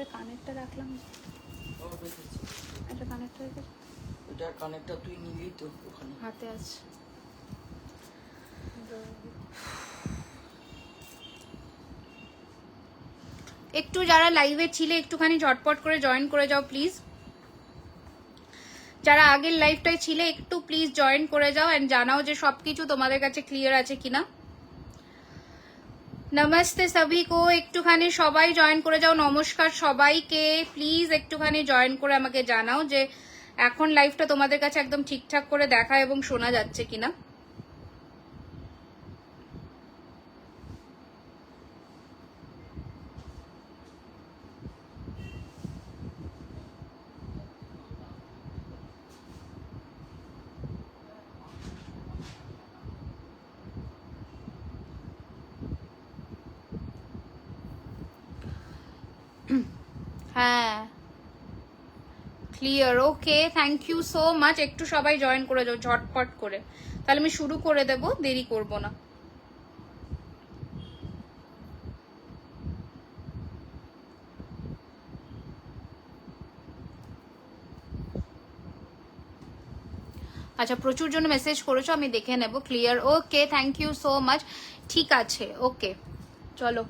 এটা কানেরটা রাখলাম, এটা কানেরটা রেখে, এটা কানেরটা তুই নিলি তো ওখানে হাতে আছে। একটু যারা লাইভে ছিলে একটুখানি ঝটপট করে জয়েন করে যাও প্লিজ। যারা আগের লাইভটায় ছিলে একটু প্লিজ জয়েন করে যাও এন্ড জানাও যে সবকিছু তোমাদের কাছে ক্লিয়ার আছে কিনা। নমস্তে সবই কো, একটুখানি সবাই জয়েন করে যাও। নমস্কার সবাইকে, প্লিজ একটুখানি জয়েন করে আমাকে জানাও যে এখন লাইভটা তোমাদের কাছে একদম ঠিকঠাক করে দেখা এবং শোনা যাচ্ছে কিনা। হ্যাঁ clear, okay, thank you so much. একটু সবাই জয়েন করে যাও ঝটপট করে, তাহলে আমি শুরু করে দেব, দেরি করব না। আচ্ছা, প্রচুর জন মেসেজ করেছো, আমি দেখে নেব। Clear, okay, thank you so much. ঠিক আছে, ওকে, চলো,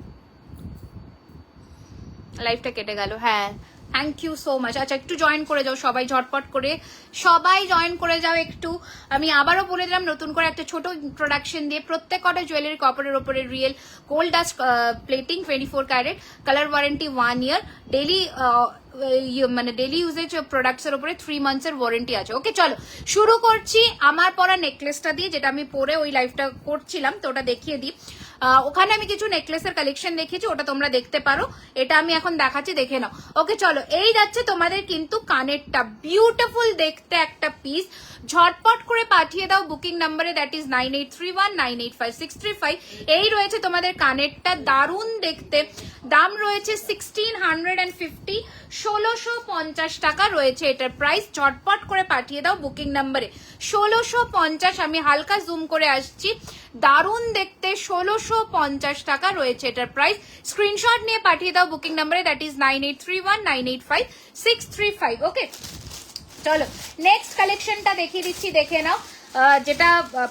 লাইভটা কেটে গেল। হ্যাঁ, থ্যাংক ইউ সো মাচ। আচ্ছা, একটু জয়েন করে যাও সবাই ঝটপট করে, সবাই জয়েন করে যাও একটু। আমি আবারও বলে দিলাম নতুন করে একটা ছোট ইন্ট্রোডাকশন দিয়ে, প্রত্যেক কটা জুয়েলারি কপারের ওপরে real gold dust plating 24 carat, colour warranty 1 year, daily মানে ডেলি ইউজেজ প্রোডাক্টস এর উপরে 3 মান্থস এর ওয়ারেন্টি আছে। ওকে, চলো শুরু করছি আমার পরা নেকলেসটা দিয়ে, যেটা আমি পরে ওই লাইভটা করছিলাম, তো ওটা দেখিয়ে দিই। ওখানে আমি কিছু নেকলেসের কালেকশন দেখিয়েছি, ওটা তোমরা দেখতে পারো। এটা আমি এখন দেখাচ্ছি, দেখে নাও। ওকে, চলো, এই যাচ্ছে তোমাদের কিন্তু কানেরটা, বিউটিফুল দেখতে একটা পিস। ঝটপট করে পাঠিয়ে দাও বুকিং নাম্বারে, দ্যাট ইজ 9831985635। এই রয়েছে তোমাদের কানেরটা, দারুণ দেখতে। দাম রয়েছে 1650, 1650 টাকা রয়েছে এটার প্রাইস। ঝটপট করে পাঠিয়ে দাও বুকিং নাম্বারে 1650। আমি হালকা জুম করে আসছি, দারুণ দেখতে, 1650 টাকা রয়েছে এটার প্রাইস। স্ক্রিনশট নিয়ে পাঠিয়ে দাও বুকিং নাম্বারে, দ্যাট ইজ 9831985635। ওকে, চলো নেক্সট কালেকশনটা দেখিয়ে দিচ্ছি, দেখে নাও। যেটা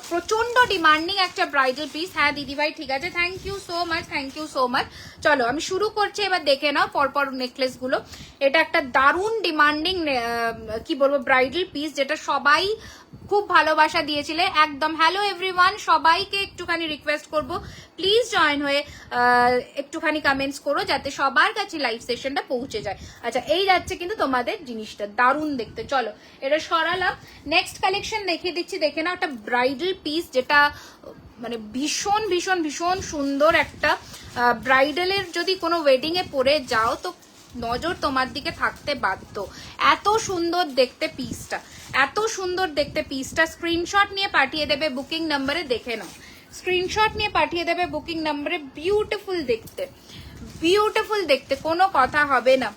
প্রচন্ড ডিমান্ডিং একটা ব্রাইডাল পিস। হ্যাঁ দিদিভাই, ঠিক আছে, thank you so much, thank you so much. চলো আমি শুরু করছি, এবার দেখে নাও পরপর নেকলেস গুলো। এটা একটা দারুণ ডিমান্ডিং কি বলবো ব্রাইডাল পিস, যেটা সবাই খুব ভালোবাসা দিয়েছিলে একদম। হ্যালো এভরিওয়ান, সবাইকে একটুখানি রিকোয়েস্ট করব প্লিজ জয়েন হয়ে একটুখানি কমেন্টস করো, যাতে সবার কাছে লাইভ সেশনটা পৌঁছে যায়। আচ্ছা, এই যাচ্ছে কিন্তু তোমাদের জিনিসটা, দারুণ দেখতে। চলো এটা সরালাম, নেক্সট কালেকশন দেখিয়ে দিচ্ছি, দেখে নাও। একটা ব্রাইডাল পিস, যেটা মানে ভীষণ ভীষণ ভীষণ সুন্দর একটা ব্রাইডালের যদি কোনো ওয়েডিং এ পরে যাও তো নজর তোমার দিকে থাকতে বাধ্য। এত সুন্দর দেখতে পিসটা, এত সুন্দর দেখতে পিসটা। স্ক্রিনশট নিয়ে পাঠিয়ে দেবে বুকিং নাম্বারে, দেখে নাও। স্ক্রিনশট নিয়ে পাঠিয়ে দেবে বুকিং নাম্বারে। বিউটিফুল দেখতে, বিউটিফুল দেখতে, কোনো কথা হবে না।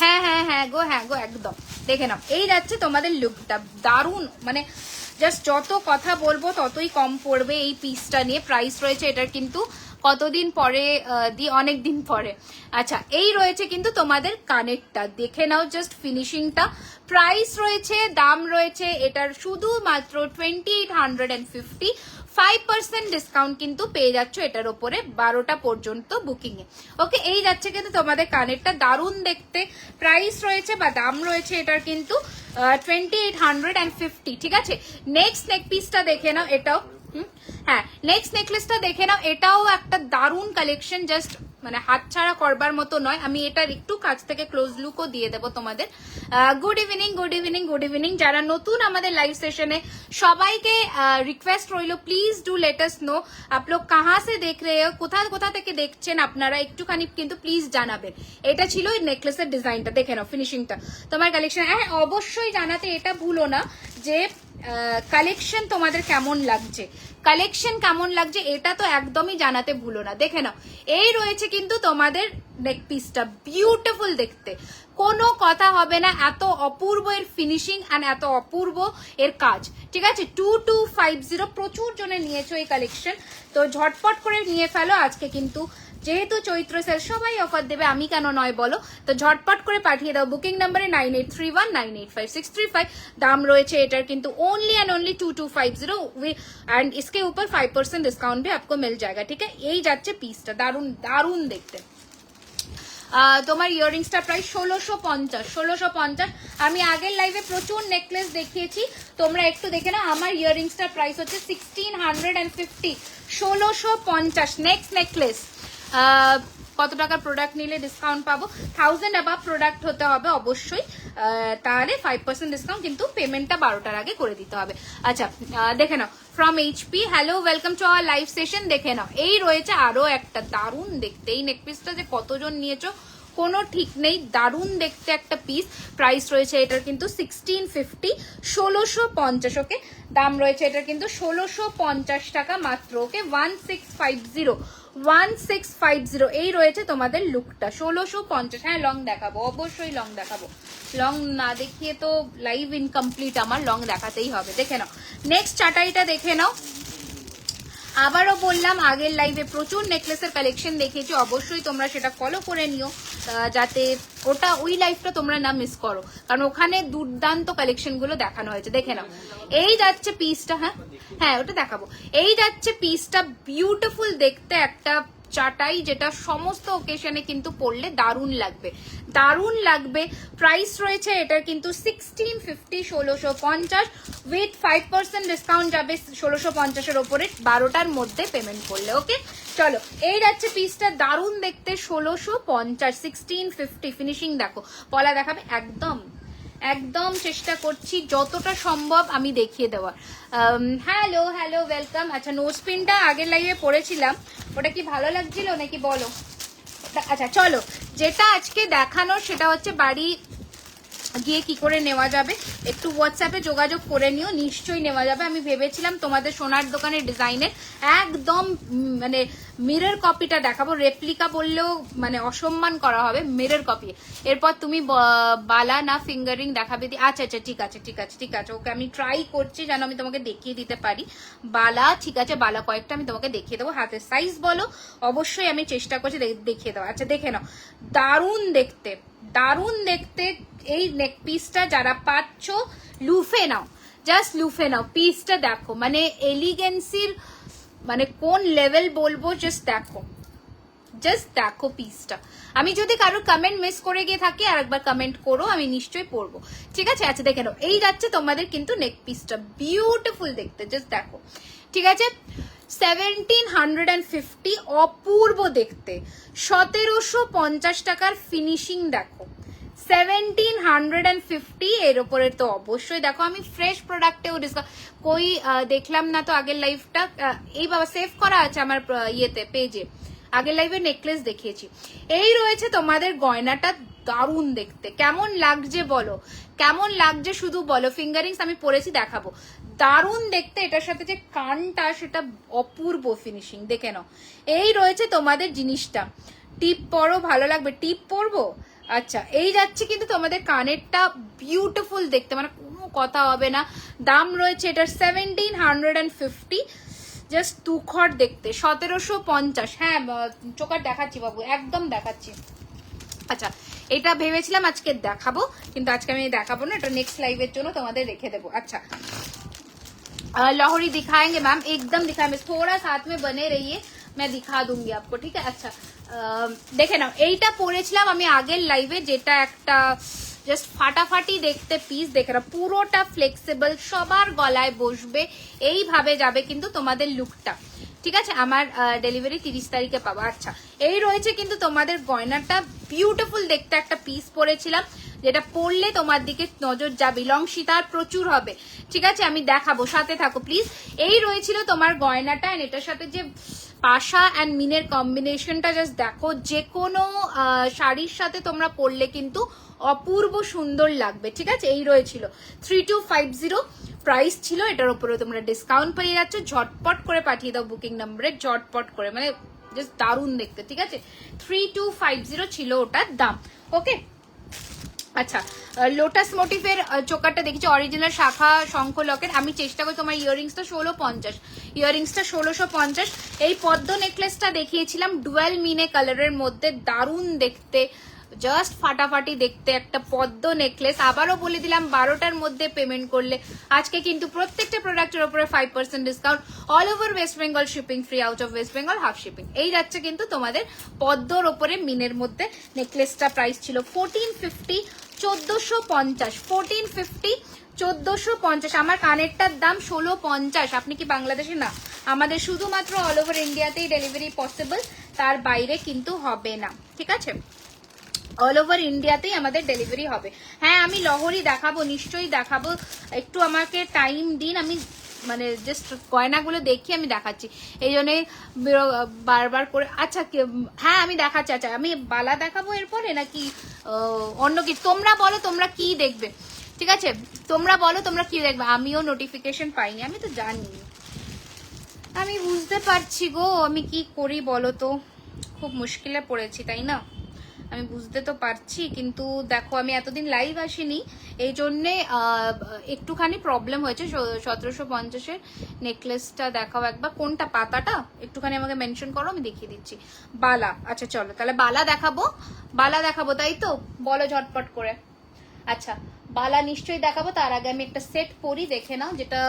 হ্যাঁ হ্যাঁ হ্যাঁ গো, হ্যাঁ গো, একদম দেখে নাও। এই যাচ্ছে তোমাদের লুকটা, দারুণ, মানে জাস্ট যত কথা বলবো ততই কম পড়বে এই পিসটা নিয়ে। প্রাইস রয়েছে এটার কিন্তু কতদিন পরে অনেক দিন পরে। আচ্ছা, এই রয়েছে কিন্তু তোমাদের কানেরটা, দেখে নাও জাস্ট ফিনিশিংটা। প্রাইস রয়েছে, দাম রয়েছে এটার শুধুমাত্র 2850। 5% ডিসকাউন্ট কিন্তু পেয়ে যাচ্ছ এটার উপরে 12টা পর্যন্ত বুকিং এ। ওকে, এই যাচ্ছে কিন্তু তোমাদের কানেরটা, দারুণ দেখতে। প্রাইস রয়েছে বা দাম রয়েছে এটার কিন্তু 2850। ঠিক আছে, নেক্সট নেক পিসটা দেখে নাও। এটাও হ্যাঁ, নেক্সট নেকলেসটা দেখে নাও। এটাও একটা দারুণ কালেকশন, জাস্ট মানে হাতছাড়া করবার মতো নয়। আমি এটার একটু কাছ থেকে ক্লোজ লুকও দিয়ে দেবো তোমাদের। Good evening, good evening, good evening. যারা নতুন আমাদের লাইভ সেশনে, সবাইকে রিকোয়েস্ট রইলো, please do let us know আপ লোগ কাহা সে দেখ রে হো, কোথা কোথা থেকে দেখছেন আপনারা, একটুখানি কিন্তু প্লিজ জানাবেন। এটা ছিল ওই নেকলেসের ডিজাইনটা, দেখে নাও ফিনিশিংটা তোমার কালেকশন। হ্যাঁ, অবশ্যই জানাতে এটা ভুলো না যে কালেকশন তোমাদের কেমন লাগছে, কালেকশন কেমন লাগছে, এটা তো একদমই জানাতে ভুলো না। দেখে নাও, এই রয়েছে কিন্তু তোমাদের নেক পিসটা, বিউটিফুল দেখতে, কোনো কথা হবে না। এত অপূর্ব এর ফিনিশিং অ্যান্ড এত অপূর্ব এর কাজ। ঠিক আছে, 2250, প্রচুর জনে নিয়েছো এই কালেকশন, তো ঝটপট করে নিয়ে ফেলো। আজকে কিন্তু যেহেতু চৈত্র সেল সবাই অফার দেবে, আমি কেন নয় বলো? তো ঝটপট করে পাঠিয়ে দাও বুকিং নাম্বারে 9831985635। দাম রয়েছে এটার কিন্তু ओनली एंड ओनली 2250 एंड इसके ऊपर 5% डिस्काउंट भी आपको मिल जाएगा। ठीक है, এই যাচ্ছে পিসটা, দারুন দারুন দেখতে। তোমার ইয়াররিংসটা প্রায় 1650। আমি আগের লাইভে প্রচুর নেকলেস দেখিয়েছি, তোমরা একটু দেখে নাও। আমার ইয়াররিংসটার প্রাইস হচ্ছে 1650, 1650। নেক্সট নেকলেস, কত টাকার প্রোডাক্ট নিলে ডিসকাউন্ট পাবো? 1000 অ্যাবাভ প্রোডাক্ট হতে হবে অবশ্যই, তাহলে 5% ডিসকাউন্ট, কিন্তু পেমেন্টটা 12টার আগে করে দিতে হবে। আচ্ছা দেখে নাও, from HP, hello welcome to our live session. দেখে নাও, এই রয়েছে আরো একটা দারুণ দেখতে, এই নেকপিসটা যে কতজন নিয়েছো কোনো ঠিক নেই, দারুণ দেখতে একটা পিস। প্রাইস রয়েছে এটার কিন্তু 1650, 1650। ওকে, দাম রয়েছে এটার কিন্তু 1650 টাকা মাত্র। ওকে, 1650। এই রয়েছে তোমাদের লুকটা 1650। হ্যাঁ, লং দেখাবো, অবশ্যই লং দেখাবো, লং না দেখিয়ে তো লাইভ ইনকমপ্লিট, আমার লং দেখাতেই হবে। দেখে নাও নেক্সট চাটাইটা, দেখে নাও। আবারও বললাম, আগের লাইভে প্রচুর নেকলেসের কালেকশন দেখিয়েছি, অবশ্যই তোমরা সেটা ফলো করে নিও, যাতে ওই লাইভটা তোমরা না মিস করো, কারণ ওখানে দুর্দান্ত কালেকশন গুলো দেখানো হয়েছে। দেখে নাও, এই যাচ্ছে পিসটা। হ্যাঁ ওটা দেখাবো। এই যাচ্ছে পিসটা, বিউটিফুল দেখতে একটা চাটাই, যেটা সমস্ত ওকেশনে কিন্তু পরলে দারুণ লাগবে, দারুণ লাগবে। প্রাইস রয়েছে এটার কিন্তু 1650, 1650 উইথ 5% ডিসকাউন্ট যাবে 1650-এর ওপরে 12টার মধ্যে পেমেন্ট করলে। ওকে, চলো এই যাচ্ছে পিসটা, দারুণ দেখতে 1650, 1650। ফিনিশিং দেখো, পলা দেখাবে একদম একদম চেষ্টা করছি যতটা সম্ভব আমি দেখিয়ে দেওয়ার। Hello hello welcome. আচ্ছা, নোজ পিনটা আগের লাইভে পড়েছিলাম, ওটা কি ভালো লাগছিল নাকি বলো? আচ্ছা চলো, যেটা আজকে দেখানো সেটা হচ্ছে বাড়ি গিয়ে কি করে নেওয়া যাবে, একটু হোয়াটসঅ্যাপে যোগাযোগ করে নিও, নিশ্চয়ই নেওয়া যাবে। আমি ভেবেছিলাম তোমাদের সোনার দোকানের ডিজাইনের একদম মানে মিরর কপিটা দেখাবো, রেপ্লিকা বললেও মানে অসম্মান করা হবে, মিরর কপি। এরপর তুমি বালা না ফিঙ্গারিং দেখাবে। আচ্ছা আচ্ছা, ঠিক আছে ঠিক আছে ঠিক আছে, ওকে আমি ট্রাই করছি যেন আমি তোমাকে দেখিয়ে দিতে পারি বালা। ঠিক আছে, বালা কয়েকটা আমি তোমাকে দেখিয়ে দেবো, হাতের সাইজ বলো, অবশ্যই আমি চেষ্টা করছি দেখিয়ে দেবো। আচ্ছা দেখে নাও, দারুণ দেখতে, দারুণ দেখতে এই নেক পিসটা। যারা পাচ্ছ লুফে নাও, জাস্ট লুফে নাও, পিসটা দেখো, মানে এলিগেন্সির মানে কোন লেভেল বলবো, জাস্ট দেখো, জাস্ট দেখো পিসটা। আমি যদি কারোর কমেন্ট মিস করে গিয়ে থাকি আর একবার কমেন্ট করো, আমি নিশ্চয়ই পড়বো। ঠিক আছে, আচ্ছা দেখে নাও, এই যাচ্ছে তোমাদের কিন্তু নেক পিসটা, বিউটিফুল দেখতে, জাস্ট দেখো। ঠিক আছে, 1750, অপূর্ব দেখতে, 1750 টাকার ফিনিশিং দেখো, 1750 এর উপরে তো অবশ্যই দেখো। আমি ফ্রেশ প্রোডাক্টেও কই দেখলাম না তো আগের লাইভটা, এই বাবা সেভ করা আছে আমার ইয়েতে পেজে, আগের লাইভে নেকলেস দেখিয়েছি। এই রয়েছে তোমাদের গয়নাটা, দারুণ দেখতে, কেমন লাগছে বলো, কেমন লাগছে শুধু বলো। ফিঙ্গারিংস আমি পরেছি, দেখাবো, দারুণ দেখতে। এটার সাথে যে কানটা, সেটা অপূর্ব ফিনিশিং, দেখে নাও। এই রয়েছে তোমাদের জিনিসটা, টিপ পরো, ভালো লাগবে, টিপ পরবো। আচ্ছা, এই যাচ্ছে কিন্তু তোমাদের কানেরটা, বিউটিফুল দেখতে, মানে কোনো কথা হবে না। দাম রয়েছে এটার 1750, জাস্ট তুখর দেখতে, 1750। হ্যাঁ চোকার দেখাচ্ছি বাবু, একদম দেখাচ্ছি। আচ্ছা, এটা ভেবেছিলাম আজকে দেখাবো, কিন্তু আজকে আমি দেখাবো না, এটা নেক্সট লাইভের জন্য তোমাদের রেখে দেবো। আচ্ছা, लाहौरी दिखाएंगे मैम, एकदम दिखाएंगे, थोड़ा साथ में बने रहिए, मैं दिखा दूंगी आपको। ठीक है, अच्छा দেখে নাও, এইটা পরেছিলাম আমি আগের লাইভে, যেটা একটা জাস্ট ফাটাফাটি দেখতে পিস। দেখে নাও, পুরোটা ফ্লেক্সিবল, সবার গলায় বসবে, এইভাবে যাবে কিন্তু তোমাদের লুকটা। ঠিক আছে, আমার ডেলিভারি 30 তারিখে পাবো। আচ্ছা, এই রয়েছে কিন্তু তোমাদের গয়নাটা, বিউটিফুল দেখতে একটা পিস পরেছিলাম, যেটা পরলে তোমার দিকে নজর যাবে, লং সীতার প্রচুর হবে। ঠিক আছে, আমি দেখাবো, সাথে থাকো প্লিজ। এই রয়েছিল তোমার গয়নাটা, এন্ড এটার সাথে যে পাশা অ্যান্ড মিনের কম্বিনেশনটা জাস্ট দেখো, যে কোনো শাড়ির সাথে তোমরা পরলে কিন্তু অপূর্ব সুন্দর লাগবে। ঠিক আছে, এই রয়েছিল 3250 প্রাইস ছিল, এটার উপরে তোমরা ডিসকাউন্ট পেয়ে যাচ্ছ। ঝটপট করে পাঠিয়ে দাও বুকিং নাম্বারে, ঝটপট করে, মানে জাস্ট দারুণ দেখতে। ঠিক আছে, 3250 ছিল ওটার দাম। ওকে, আচ্ছা, আচ্ছা লোটাস মোটিভের চোকারটা দেখেছি, অরিজিনাল শাখা শঙ্খ লকেট। আমি চেষ্টা করি তোমার ইয়াররিংসটা 1650, ইয়াররিংসটা 1650। এই পদ্ম নেকলেসটা দেখিয়েছিলাম ডুয়াল মিনে কালারের মধ্যে, দারুণ দেখতে, জাস্ট ফাটাফাটি দেখতে একটা পদ্ম নেকলেস। আবারও বলে দিলাম 12টার মধ্যে পেমেন্ট করলে আজকে কিন্তু প্রত্যেকটা প্রোডাক্টের উপরে 5% discount, all over West Bengal shipping free, out of West Bengal half shipping. এই যাচ্ছে কিন্তু তোমাদের পদ্মর ওপরে মিনের মধ্যে নেকলেসটা প্রাইস ছিল 1450, 1450, 1450, 1450। আমার কানেরটার দাম 1650। আপনি কি বাংলাদেশে? না, আমাদের শুধুমাত্র অল ওভার ইন্ডিয়াতেই ডেলিভারি পসিবল, তার বাইরে কিন্তু হবে না, ঠিক আছে? অল ওভার ইন্ডিয়াতেই আমাদের ডেলিভারি হবে। হ্যাঁ, আমি লহরি দেখাবো, নিশ্চয়ই দেখাবো, একটু আমাকে টাইম দিন, আমি মানে জাস্ট গয়নাগুলো দেখি আমি দেখাচ্ছি, এই জন্যে বারবার করে। আচ্ছা হ্যাঁ আমি দেখাচ্ছি। আচ্ছা আমি বালা দেখাবো এরপরে নাকি অন্য কি? তোমরা বলো তোমরা কি দেখবে, ঠিক আছে? তোমরা বলো তোমরা কি দেখবে। আমিও নোটিফিকেশন পাইনি, আমি তো জানি, আমি বুঝতে পারছি গো, আমি কি করি বলো তো, খুব মুশকিলে পড়েছি তাই না? আমি বুঝতে তো পারছি, কিন্তু দেখো আমি এতদিন লাইভ আসিনি, এই জন্যে একটুখানি প্রবলেম হয়েছে। 1750-এর নেকলেসটা দেখাও একবার, কোনটা পাতাটা একটুখানি আমাকে মেনশন করো, আমি দেখিয়ে দিচ্ছি। বালা, আচ্ছা চলো তাহলে বালা দেখাবো, বালা দেখাবো তাই তো, বলো ঝটপট করে। আচ্ছা বালা নিশ্চয়ই দেখাবো, তার আগে আমি একটা সেট পরি, দেখে নাও, যেটা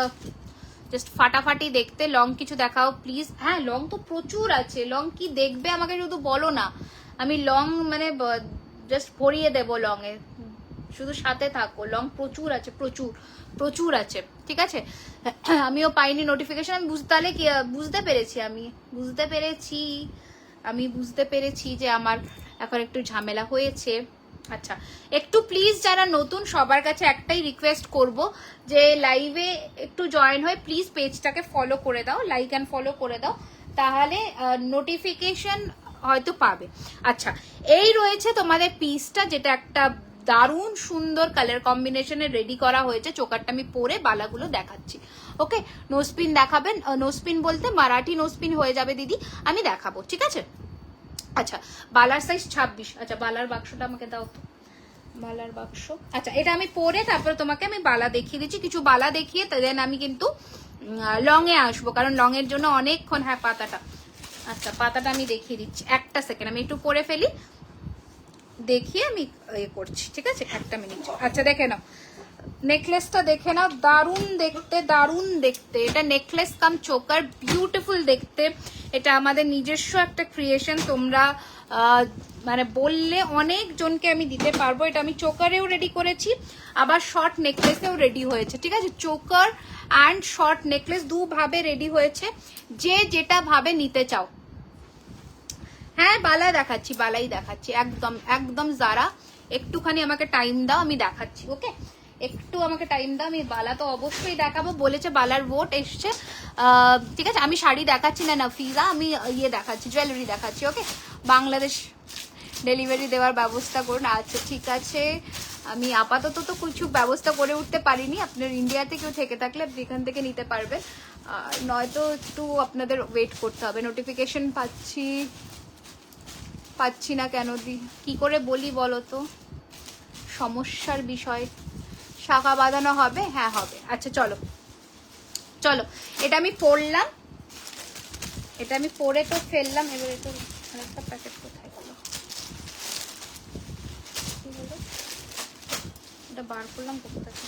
জাস্ট ফাটাফাটি দেখতে। লং কিছু দেখাও প্লিজ। হ্যাঁ লং তো প্রচুর আছে, লং কি দেখবে আমাকে শুধু বলো না, আমি লং মানে জাস্ট ভরিয়ে দেবো লং এ, শুধু সাথে থাকো। লং প্রচুর আছে, প্রচুর প্রচুর আছে, ঠিক আছে? আমিও পাইনি নোটিফিকেশন, আমি তাহলে কি বুঝতে পেরেছি, আমি বুঝতে পেরেছি যে আমার এখন একটু ঝামেলা হয়েছে। আচ্ছা একটু প্লিজ যারা নতুন সবার কাছে একটাই রিকোয়েস্ট করব যে লাইভে একটু জয়েন হয়ে প্লিজ পেজটাকে ফলো করে দাও, লাইক অ্যান্ড ফলো করে দাও, তাহলে নোটিফিকেশন হয়তো পাবে। আচ্ছা এই রয়েছে তোমাদের পিসটা, যেটা একটা দারুণ সুন্দর কালার কম্বিনেশনে রেডি করা হয়েছে। চোকারটা আমি পরে বালাগুলো দেখাচ্ছি, ওকে? নোসপিন দেখাবেন? নোসপিন বলতে মারাঠি নোসপিন হয়ে যাবে দিদি, আমি দেখাবো, ঠিক আছে? আচ্ছা বালার সাইজ 26। আচ্ছা বালার বাক্সটা আমাকে দাও তো, বালার বাক্স। আচ্ছা এটা আমি পরে তারপরে তোমাকে আমি বালা দেখিয়ে দিচ্ছি, কিছু বালা দেখিয়ে দেন আমি কিন্তু লং এ আসবো, কারণ লং এর জন্য অনেকক্ষণ। হ্যাঁ পাতাটা, আচ্ছা পাতাটা আমি দেখিয়ে দিচ্ছি, একটা সেকেন্ড আমি একটু পরে ফেলি, দেখিয়ে আমি ইয়ে করছি, ঠিক আছে? একটা মিনিট। আচ্ছা দেখে নাও নেকলেসটা, দেখে নাও, দারুণ দেখতে, দারুণ দেখতে। এটা নেকলেস কাম চোকার, বিউটিফুল দেখতে। এটা আমাদের নিজস্ব একটা ক্রিয়েশন, তোমরা মানে বললে অনেক জনকে আমি দিতে পারবো। এটা আমি চোকারেও রেডি করেছি, আবার শর্ট নেকলেসেও রেডি হয়েছে, ঠিক আছে? চোকার অ্যান্ড শর্ট নেকলেস দুভাবে রেডি হয়েছে, যে যেটা ভাবে নিতে চাও। হ্যাঁ বালা দেখাচ্ছি, বালাই দেখাচ্ছি, একদম একদম যারা একটুখানি আমাকে টাইম দাও, আমি দেখাচ্ছি, ওকে? একটু আমাকে টাইম দাও, আমি বালা তো অবশ্যই দেখাবো, বলেছে বালার ভোট এসছে, ঠিক আছে? আমি শাড়ি দেখাচ্ছি না নাফিজা, আমি ইয়ে দেখাচ্ছি, জুয়েলারি দেখাচ্ছি, ওকে? বাংলাদেশ ডেলিভারি দেওয়ার ব্যবস্থা করুন। আচ্ছা ঠিক আছে, আমি আপাতত তো কিছু ব্যবস্থা করে উঠতে পারিনি, আপনার ইন্ডিয়াতে কেউ থেকে থাকলে আপনি এখান থেকে নিতে পারবেন, নয়তো একটু আপনাদের ওয়েট করতে হবে। নোটিফিকেশন পাচ্ছি না কেন কি করে বলি বলো তো, সমস্যার বিষয়। শাখা বাঁধানো হবে? হ্যাঁ হবে। আচ্ছা চলো চলো, এটা আমি পরলাম, এটা আমি পরে তো ফেললাম, এবার একটু আরেকটা প্যাকেট কোথায় গেল, কি হলো? এটা বার করলাম কোথা থেকে,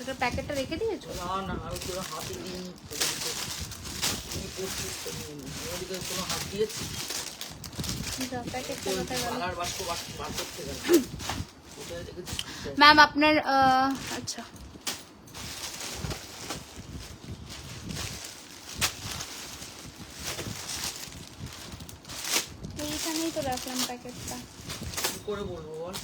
এটা প্যাকেটটা রেখে দিয়েছো? না না আমি কোনো হাতে দিইনি, কোনো হাত দিয়েছি? ম্যাম আপনার আচ্ছা এইখানেই তো রাখলাম প্যাকেটটা, করে বলবো বল?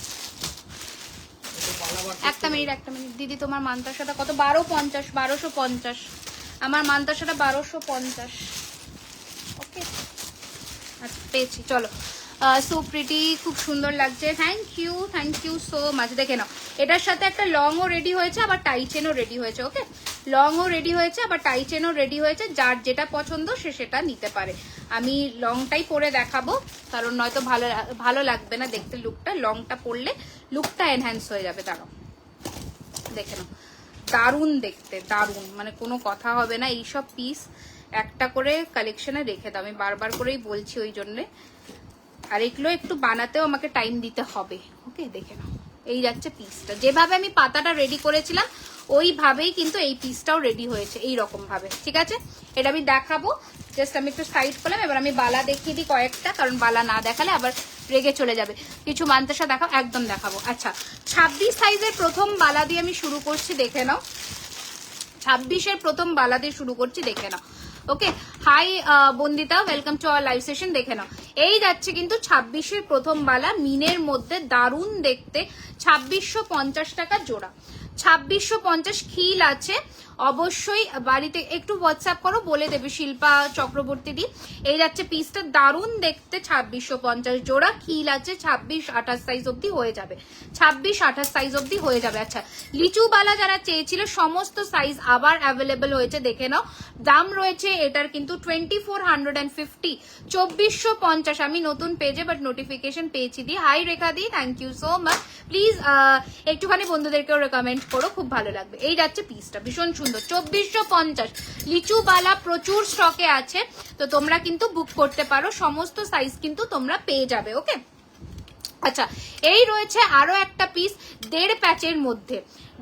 একটা মিনিট দিদি, তোমার মানতাসাটা কত? 1250, 1250 আমার মানতাসাটা, 1250, ওকে? আচ্ছা পেয়েছি, চলো। সো প্রিটি, খুব সুন্দর লাগছে, থ্যাংক ইউ সো মাচ। দেখে নাও এটার সাথে একটা লংও রেডি হয়েছে, আবার টাই চেনও রেডি হয়েছে, ওকে? লংও রেডি হয়েছে, আবার টাই চেনও রেডি হয়েছে, যার যেটা পছন্দ সে সেটা নিতে পারে। আমি লংটাই পরে দেখাবো, কারণ নয়তো ভালো লাগবে না দেখতে লুকটা। লংটা পরলে লুকটা এনহ্যান্স হয়ে যাবে। দাঁড়াও দেখে নাও, দারুণ দেখতে, দারুণ, মানে কোনো কথা হবে না। এইসব পিস একটা করে কালেকশনে রেখে দাও, আমি বারবার করেই বলছি ওই জন্যে। আর এগুলো একটু বানাতেও আমাকে টাইম দিতে হবে। ওকে, দেখে নাও, এই যাচ্ছে পিসটা। যেভাবে আমি পাতাটা রেডি করেছিলাম ওইভাবেই কিন্তু এই পিসটাও রেডি হয়েছে, এই রকম ভাবে। ঠিক আছে, এটা আমি দেখাবো। জাস্ট আমি একটু সাইড করলাম। এবার আমি বালা দেখিয়ে দিই কয়েকটা, কারণ বালা না দেখালে আবার রেগে চলে যাবে। কিছু মান্তাসা দেখাও, একদম দেখাবো। আচ্ছা, 26 সাইজের প্রথম বালা দিয়ে আমি শুরু করছি, দেখে নাও। 26-এর প্রথম বালা দিয়ে শুরু করছি, দেখে নাও। Okay, hi Bandita, welcome to our live session. দেখে নাও, এই যাচ্ছে কিন্তু 26-এর প্রথম বালা, মিনের মধ্যে, দারুণ দেখতে। 2650 টাকা জোড়া, 2650। খিল আছে, অবশ্যই বাড়িতে একটু হোয়াটসঅ্যাপ করো, বলে দেবে শিল্পা চক্রবর্তী দি। এই যাচ্ছে পিসটা, দারুণ দেখতে, 2650 জোড়া। খিল আছে, 26-28 সাইজ অব্দি হয়ে যাবে, 26-28 সাইজ অব্দি হয়ে যাবে। আচ্ছা, লিচুবালা যারা চেয়েছিল সমস্ত সাইজ আবার অ্যাভেলেবেল হয়েছে, দেখে নাও। দাম রয়েছে এটার কিন্তু 2450, 2450। আমি নতুন পেজে বাট নোটিফিকেশন পেয়েছি দি। হাই রেখা দি, thank you so much. Please একটুখানি বন্ধুদেরকেও রেকমেন্ড করো, খুব ভালো লাগবে। এই যাচ্ছে পিসটা, ভীষণ সুন্দর, 2450। লিচুবালা প্রচুর স্টকে আছে, তো তোমরা কিন্তু বুক করতে পারো, সমস্ত সাইজ কিন্তু তোমরা পেয়ে যাবে। ওকে, আচ্ছা, এই রয়েছে আরো একটা পিস 1.5 প্যাচের মধ্যে,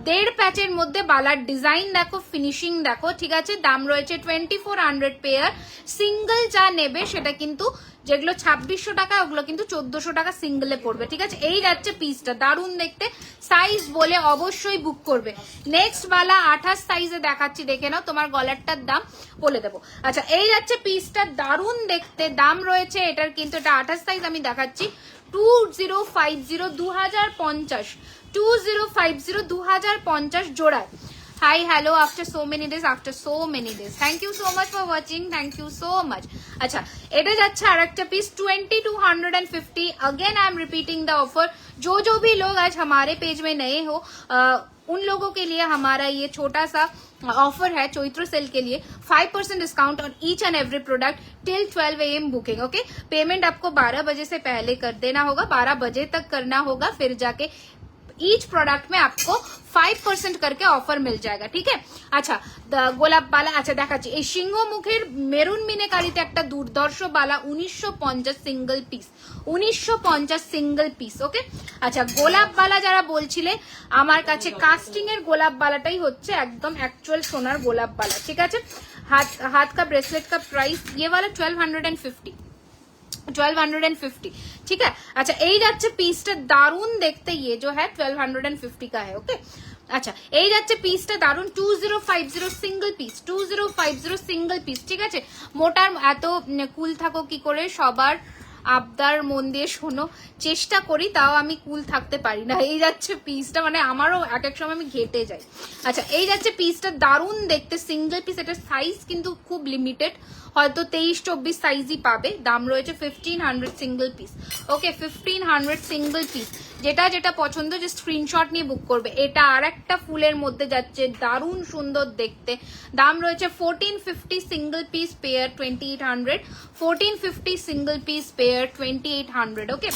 1.5 প্যাচের মধ্যে। বালার ডিজাইন দেখো, ফিনিশিং দেখো। ঠিক আছে, দাম রয়েছে 2400 পেয়ার। সিঙ্গেল যা নেবে সেটা কিন্তু, যেগুলো 2600 টাকা ওগুলো কিন্তু 1400 টাকা সিঙ্গেলে পড়বে। ঠিক আছে, এই যাচ্ছে পিসটা, দারুণ দেখতে। সাইজ বলে অবশ্যই বুক করবে। নেক্সট বালা 28 সাইজে দেখাচ্ছি, দেখে নাও, তোমার গলারটার দাম বলে দেবো। আচ্ছা, এই যাচ্ছে পিসটা, দারুণ দেখতে। দাম রয়েছে এটার কিন্তু, এটা 28 সাইজ আমি দেখাচ্ছি, 2050, 2050, 2050, 2050 জোড়ায়। Hi, hello, after so many days, after so many days. Thank you so much for watching, thank you so much. अच्छा, এটা যাচ্ছে আরেকটা piece 2250। Again I am repeating the offer. जो भी लोग आज हमारे पेज में नए हो, उन लोगों के लिए हमारा ये छोटा सा ऑफर है चैत्र सेल के लिए, 5% discount on each and every product till 12 AM booking. Okay, payment आपको 12 बजे से पहले कर देना होगा, 12 बजे तक करना होगा, फिर जाके ईच प्रोडक्ट में आपको 5% करके ऑफर मिल जाएगा। ठीक है, अच्छा, গোলাপ বালা। আচ্ছা, দেখাচ্ছি, এই সিংহ মুখের মেরুন মিনেকারিতে একটা দুর্ধর্ষ বালা, 1950 সিঙ্গেল পিস, 1950 সিঙ্গেল পিস। ওকে, আচ্ছা, গোলাপ বালা যারা বলছিলে, আমার কাছে কাস্টিং এর গোলাপ বালাটাই হচ্ছে একদম অ্যাকচুয়াল সোনার গোলাপ বালা। ঠিক আছে, हाथ का ब्रेसलेट का प्राइस ये वाला 1250, 1250। ठीक है, अच्छा, এই যাচ্ছে পিসটা, দারুণ দেখতে। ये जो है 1250 का है। ओके, আচ্ছা, এই যাচ্ছে পিসটা, দারুণ, 2050 সিঙ্গেল পিস, 2050 সিঙ্গেল পিস। ঠিক আছে, মোটার এত কুল থাকো কি করে, সবার আবদার মন দিয়ে শোনো, চেষ্টা করি, তাও আমি কুল থাকতে পারি না। এই যাচ্ছে পিসটা, মানে আমারও এক সময় আমি ঘেটে যাই। আচ্ছা, এই যাচ্ছে পিসটা, দারুণ দেখতে, সিঙ্গেল পিস। এটা সাইজ কিন্তু খুব লিমিটেড, হয়তো 23-24 সাইজই পাবে। দাম রয়েছে 1500 সিঙ্গেল পিস। ওকে, 1500 সিঙ্গেল পিস। যেটা যেটা পছন্দ যে স্ক্রিনশট নিয়ে বুক করবে। এটা আর একটা ফুলের মধ্যে যাচ্ছে, দারুণ সুন্দর দেখতে। দাম রয়েছে 1450 single piece pair, 2800, 1450 single piece pair, 2800। ওকে,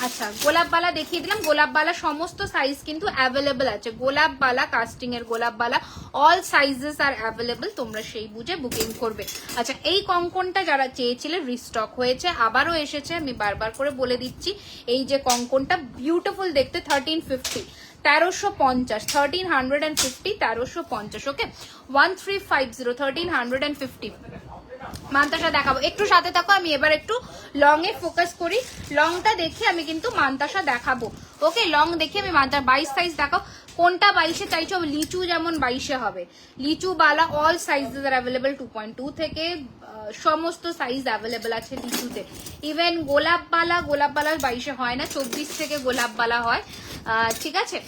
আচ্ছা, গোলাপ বালা দেখিয়ে দিলাম। গোলাপ বালা সমস্ত সাইজ কিন্তু অ্যাভেলেবল আছে। গোলাপ বালা, কাস্টিং এর গোলাপ বালা, অল সাইজেস আর অ্যাভেলেবল, তোমরা সেই বুঝে বুকিং করবে। আচ্ছা, এই কঙ্কনটা যারা চেয়েছিলে রিস্টক হয়েছে, আবারও এসেছে, আমি বারবার করে বলে দিচ্ছি। এই যে কঙ্কনটা বিউটিফুল দেখতে, 1350, 1350, 1350, 1350। ওকে, 1350, 1350। মান্তাসা দেখাবো, একটু সাথে থাকো, আমি এবার একটু লং এ ফোকাস করি। লংটা দেখে আমি কিন্তু মান্তাসা দেখাবো। ওকে, লং দেখে আমি মান্তা 22 সাইজ দেখাও। কোনটা 22-এ চাইছো? লিচু যেমন 22-এ হবে, লিচু বালা অল সাইজেস আর অ্যাভেলেবল, 2.2 থেকে সমস্ত সাইজ অ্যাভেলেবল আছে লিচুতে। ইভেন গোলাপ বালা 22-এ হয় না, 24 থেকে গোলাপ বালা হয়। ঠিক আছে,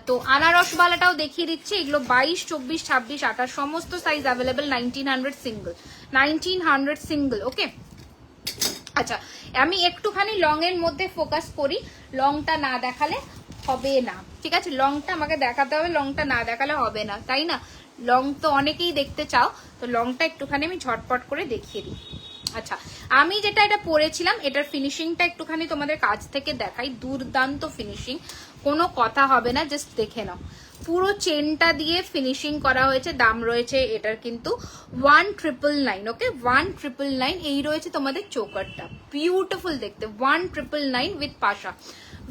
তো আনারস বালাটাও দেখিয়ে দিচ্ছি। এগুলো 22, 24, 26, 28 সমস্ত সাইজ অ্যাভেলেবল, 1900 সিঙ্গেল, 1900 সিঙ্গেল। ওকে, আচ্ছা, আমি একটুখানি লং এর মধ্যে ফোকাস করি, লংটা না দেখালে হবে না। ঠিক আছে, লংটা আমাকে দেখাতে হবে, লংটা না দেখালে হবে না, তাই না? লং তো অনেকেই দেখতে চাও, তো লংটা একটুখানি আমি ঝটপট করে দেখিয়ে দিই। আচ্ছা, আমি যেটা এটা পরেছিলাম এটার ফিনিশিংটা একটুখানি তোমাদের কাছ থেকে দেখাই। দুর্দান্ত ফিনিশিং, কোনো কথা হবে না, জাস্ট দেখে নাও। পুরো চেনটা দিয়ে ফিনিশিং করা হয়েছে। দাম রয়েছে এটার কিন্তু 1999। ওকে, 1999। এই রয়েছে তোমাদের চোকারটা, বিউটিফুল দেখতে, 1999 উইথ পাশা,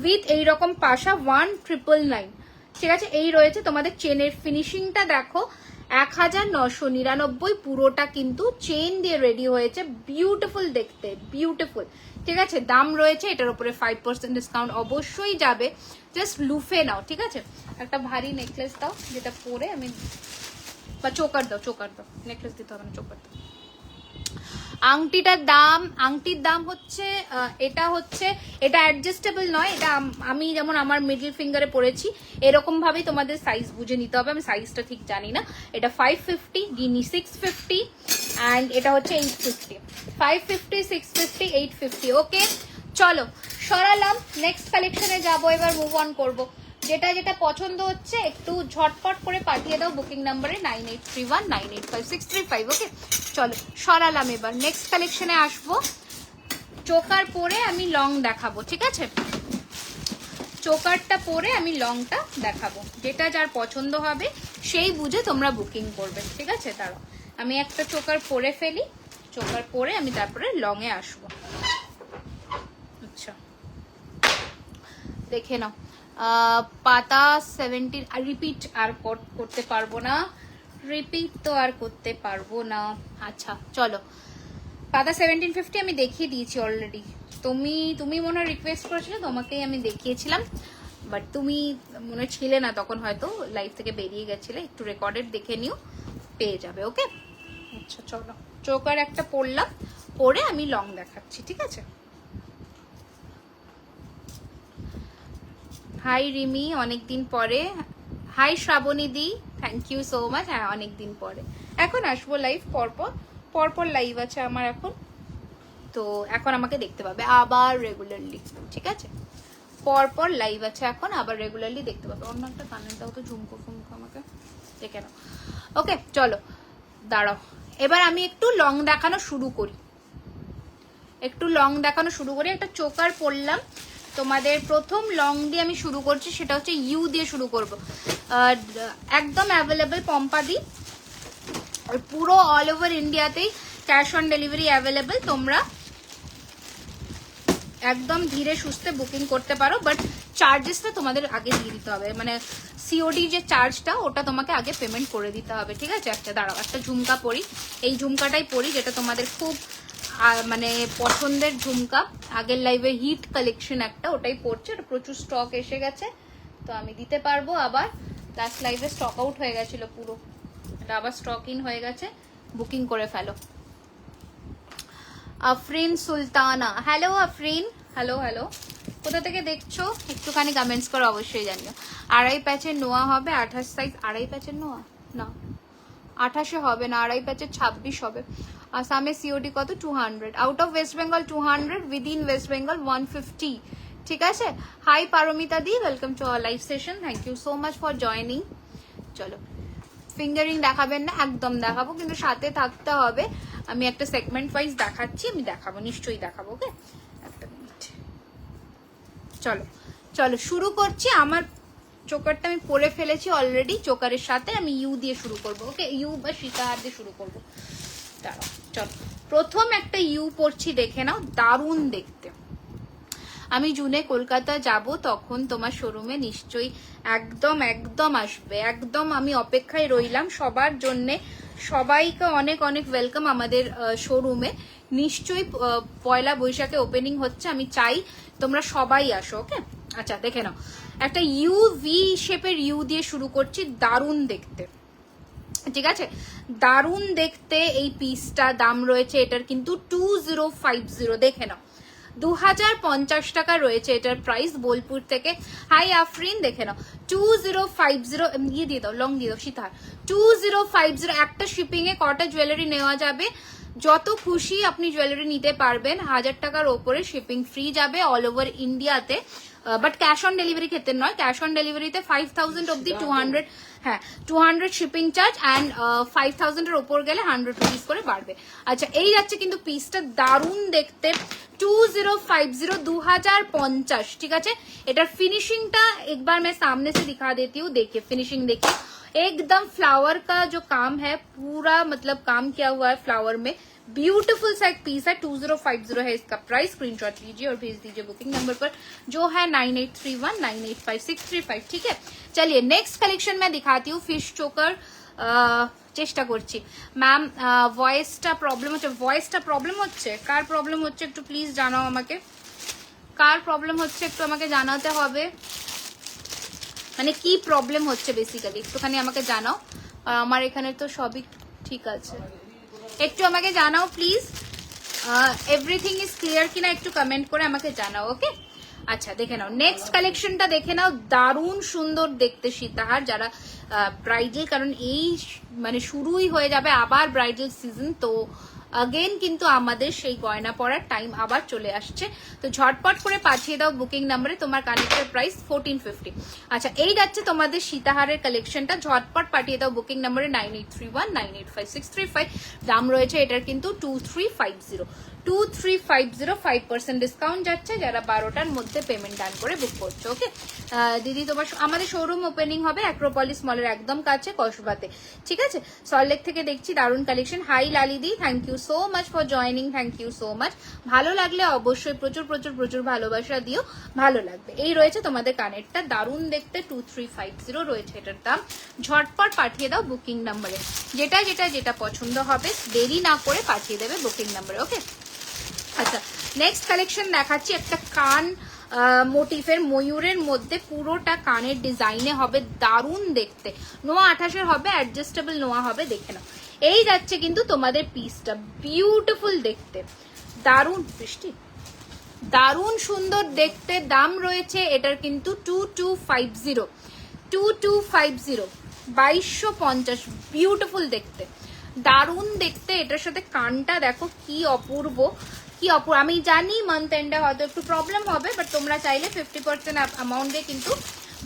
উইথ এইরকম পাশা 1999। ঠিক আছে, এই রয়েছে তোমাদের চেনের ফিনিশিংটা দেখো, 1999 পুরোটা কিন্তু চেন দিয়ে রেডি হয়েছে, বিউটিফুল দেখতে, বিউটিফুল। ঠিক আছে, দাম রয়েছে এটার উপরে 5% ডিসকাউন্ট অবশ্যই যাবে, জাস্ট লুফে নাও। ঠিক আছে, একটা ভারী নেকলেস দাও যেটা পরে আমি, বা চোকার দাও, চোকার দাও, নেকলেস দিতে হবে না, চোকার দাও। আংটির দাম হচ্ছে এটা অ্যাডজাস্টেবল নয়, এটা আমি যেমন আমার মিডল ফিঙ্গারে পরেছি এরকম ভাবেই তোমাদের সাইজ বুঝে নিতে হবে, আমি সাইজটা ঠিক জানি না। এটা 550, গিনি 650, অ্যান্ড এটা হচ্ছে 850। 550, 650, 850। ওকে, চলো সরালাম, নেক্সট কালেকশনে যাবো, এবার মুভ অন করবো। যেটা যেটা পছন্দ হচ্ছে একটু ঝটপট করে পাঠিয়ে দাও বুকিং নাম্বারে 9831985635। ওকে, চলো সরালাম, এবার নেক্সট কালেকশনে আসবো। চোকার পরে আমি লং দেখাবো, ঠিক আছে, চোকারটা পরে আমি লংটা দেখাবো, যেটা যার পছন্দ হবে সেই বুঝে তোমরা বুকিং করবে। ঠিক আছে, দাঁড়াও আমি একটা চোকার পরে ফেলি, চোকার পরে আমি তারপরে লং এ আসবো। আচ্ছা, দেখে নাও, পাতা 17 রিপিট আর করতে পারবো না, রিপিট তো আর করতে পারবো না। আচ্ছা চলো, পাতা 1750 আমি দেখিয়ে দিয়েছি অলরেডি। তুমি মনে হয় রিকোয়েস্ট করেছিলে, তোমাকেই আমি দেখিয়েছিলাম, বাট তুমি মনে ছিলে না তখন, হয়তো লাইভ থেকে বেরিয়ে গেছিলে, একটু রেকর্ডেড দেখে নিও, পেয়ে যাবে। ওকে, আচ্ছা চলো, চোকার একটা পরলাম, পরে আমি লং দেখাচ্ছি। ঠিক আছে, হাই রিমি, অনেকদিন পরে। হাই শ্রাবণী দি, থ্যাংক ইউ সো মাচ। হ্যাঁ, অনেকদিন পরে, এখন আসবো লাইভ, পরপর লাইভ আছে আমার এখন, তো এখন আমাকে দেখতে পাবে আবার রেগুলারলি। ঠিক আছে, পরপর লাইভ আছে এখন, আবার রেগুলারলি দেখতে পাবে। অন্য একটা কানের দাও তো, ঝুমকো ফুমকো আমাকে দেখে নাও। ওকে, চলো দাঁড়াও, এবার আমি একটু লং দেখানো শুরু করি, একটা চোকার পরলাম। তোমাদের প্রথম লং দিয়ে আমি শুরু করছি, সেটা হচ্ছে ইউ দিয়ে শুরু করব। একদম অ্যাভেলেবেল পম্পা দি, পুরো অল ওভার ইন্ডিয়াতেই ক্যাশ অন ডেলিভারি অ্যাভেলেবেল, তোমরা একদম ধীরে সুস্থে বুকিং করতে পারো, বাট চার্জেসটা তোমাদের আগে দিয়ে দিতে হবে, মানে সিওডি যে চার্জটা ওটা তোমাকে আগে পেমেন্ট করে দিতে হবে। ঠিক আছে, একটা দাঁড়াও, একটা ঝুমকা পরি, এই ঝুমকাটাই পরি যেটা তোমাদের খুব মানে পছন্দের ঝুমকা, আগের লাইভে হিট কালেকশন একটা, ওটাই পড়ছে, ওটা প্রচুর স্টক এসে গেছে, তো আমি দিতে পারবো আবার। লাস্ট লাইভে স্টক আউট হয়ে গেছিল পুরো, এটা আবার স্টক ইন হয়ে গেছে, বুকিং করে ফেলো। Afrin Sultana, hello Afrin, hello hello, কোথা থেকে দেখছো একটুখানি কমেন্টস করো, অবশ্যই জানিও। আড়াই প্যাচের নোয়া হবে 28 সাইজ, আড়াই প্যাচের নোয়া না, 28 হবে না, আড়াই প্যাচের 26 হবে। আসামে সিওডি কত? 200, out of West Bengal 200, within West Bengal 150। ঠিক আছে, হাই পারমিতা দি, welcome to our live session, thank you so much for joining. চলো, ফিঙ্গারিং দেখাবেন না? একদম দেখাবো, কিন্তু সাথে থাকতে হবে, আমি একটা সেগমেন্ট ওয়াইজ দেখাচ্ছি, আমি দেখাবো, নিশ্চয়ই দেখাবো। ওকে, একটা মিনিট, চলো চলো শুরু করছি। আমার চোকারটা আমি পরে ফেলেছি অলরেডি, চোকারের সাথে আমি ইউ দিয়ে শুরু করবো। ওকে, ইউ বা শিকার দিয়ে শুরু করবো। দাঁড়াও, চলো, প্রথম একটা ইউ পরছি, দেখে নাও, দারুণ দেখতে। আমি জুনে কলকাতা যাব, তখন তোমার শোরুমে নিশ্চয়ই একদম একদম আসবে, একদম আমি অপেক্ষায় রইলাম সবার জন্যে। সবাইকে অনেক অনেক ওয়েলকাম আমাদের শোরুমে, নিশ্চয়ই পয়লা বৈশাখে ওপেনিং হচ্ছে, আমি চাই তোমরা সবাই আসো। ওকে, আচ্ছা দেখে নাও, একটা ইউ ভি শেপের ইউ দিয়ে শুরু করছি, দারুণ দেখতে। ঠিক আছে, দারুণ দেখতে এই পিসটা। দাম রয়েছে এটার কিন্তু 2050, দেখে নাও, 2050 টাকা রয়েছে এটার প্রাইস, বোলপুর থেকে। হাই আফরিন, দেখে নাও, 2050 দিয়ে দিয়ে দাও, লং দিয়ে দাও, সীতাহার 2050। একটা শিপিং এ কটা জুয়েলারি নেওয়া যাবে? যত খুশি আপনি জুয়েলারি নিতে পারবেন, 1000 টাকার ওপরে শিপিং ফ্রি যাবে অল ওভার ইন্ডিয়াতে। বাট ক্যাশ অন ডেলিভারি ক্ষেত্রে নয়, ক্যাশ অন ডেলিভারিতে 5000 অব্দি 200, হ্যাঁ 200 শিপিং চার্জ অ্যান্ড 5000 এর ওপর গেলে 100 রুপিস করে বাড়বে। আচ্ছা এই যাচ্ছে কিন্তু পিসটা দারুণ দেখতে, 2050 2050, ঠিক আছে। এটার ফিনিशिंगটা एक बार मैं सामने से दिखा देती हूँ, देखिए फिनिशिंग देखिए, एकदम फ्लावर का जो काम है पूरा मतलब काम किया हुआ है फ्लावर में, ब्यूटीफुल सा एक पीस है। 2050 है इसका प्राइस, स्क्रीनशॉट लीजिए और भेज दीजिए बुकिंग नंबर पर जो है 9831985635, ठीक है। चलिए नेक्स्ट कलेक्शन मैं दिखाती हूँ, फिश चोकर। চেষ্টা করছি ম্যাম, ভয়েসটা প্রবলেম হচ্ছে, কার প্রবলেম হচ্ছে একটু প্লিজ জানাও আমাকে, কার প্রবলেম হচ্ছে একটু আমাকে জানাতে হবে, মানে কি প্রবলেম হচ্ছে বেসিক্যালি একটুখানি আমাকে জানাও। আমার এখানে তো সবই ঠিক আছে, একটু আমাকে জানাও প্লিজ, এভরিথিং ইজ ক্লিয়ার কিনা একটু কমেন্ট করে আমাকে জানাও, ওকে। আচ্ছা দেখে নাও নেক্সট কালেকশনটা, দেখে নাও দারুণ সুন্দর দেখতে সীতাহার, যারা ব্রাইডাল, কারণ এই মানে শুরুই হয়ে যাবে আবার ব্রাইডাল সিজন, তো अगेन কিন্তু আমাদের সেই গয়না পরার টাইম আবার চলে আসছে, তো ঝটপট করে পাঠিয়ে দাও বুকিং নাম্বারে, তোমার কানেক্টের প্রাইস 1450। আচ্ছা এই যাচ্ছে তোমাদের সীতাহারের কালেকশনটা, ঝটপট পাঠিয়ে দাও বুকিং নাম্বারে 9831985635, দাম রয়েছে এটার কিন্তু 2350, 2350, 5% ডিসকাউন্ট যাচ্ছে যারা 12টার মধ্যে পেমেন্ট ডান করে বুক করছো, ওকে। দিদি তোমার আমাদের শোরুম ওপেনিং হবে অ্যাক্রোপলিস মলের একদম কাছে কসবাতে, ঠিক আছে। সল্টলেক থেকে দেখছি দারুণ কালেকশন। হাই লালিদি, thank you so much for joining, thank you so much. ভালো লাগলে অবশ্যই প্রচুর প্রচুর প্রচুর ভালোবাসা দিও, ভালো লাগবে। এই রয়েছে তোমাদের কানেরটা দারুণ দেখতে, 2350 রয়েছে এটার দাম, ঝটপট পাঠিয়ে দাও বুকিং নাম্বারে, যেটা যেটা যেটা পছন্দ হবে দেরি না করে পাঠিয়ে দেবে বুকিং নাম্বারে, ওকে। আচ্ছা নেক্সট কালেকশন দেখাচ্ছি, একটা কান মোটিফের ময়ূরের মধ্যে পুরোটা কানের ডিজাইনে হবে, দারুণ দেখতে, নোয়া 28 হবে, অ্যাডজাস্টেবল নোয়া হবে, দেখে নাও। এই যাচ্ছে কিন্তু তোমাদের পিসটা, বিউটিফুল দেখতে, দারুণ বৃষ্টি, দারুণ সুন্দর দেখতে, দাম রয়েছে এটার কিন্তু 2250, 2250, বিউটিফুল দেখতে, দারুণ দেখতে। এটার সাথে কানটা দেখো কি অপূর্ব, কি অপূর্ব। আমি জানি মান্থ এন্ডে হয়তো একটু প্রবলেম হবে, বাট তোমরা চাইলে 50% অ্যামাউন্ট দিয়ে কিন্তু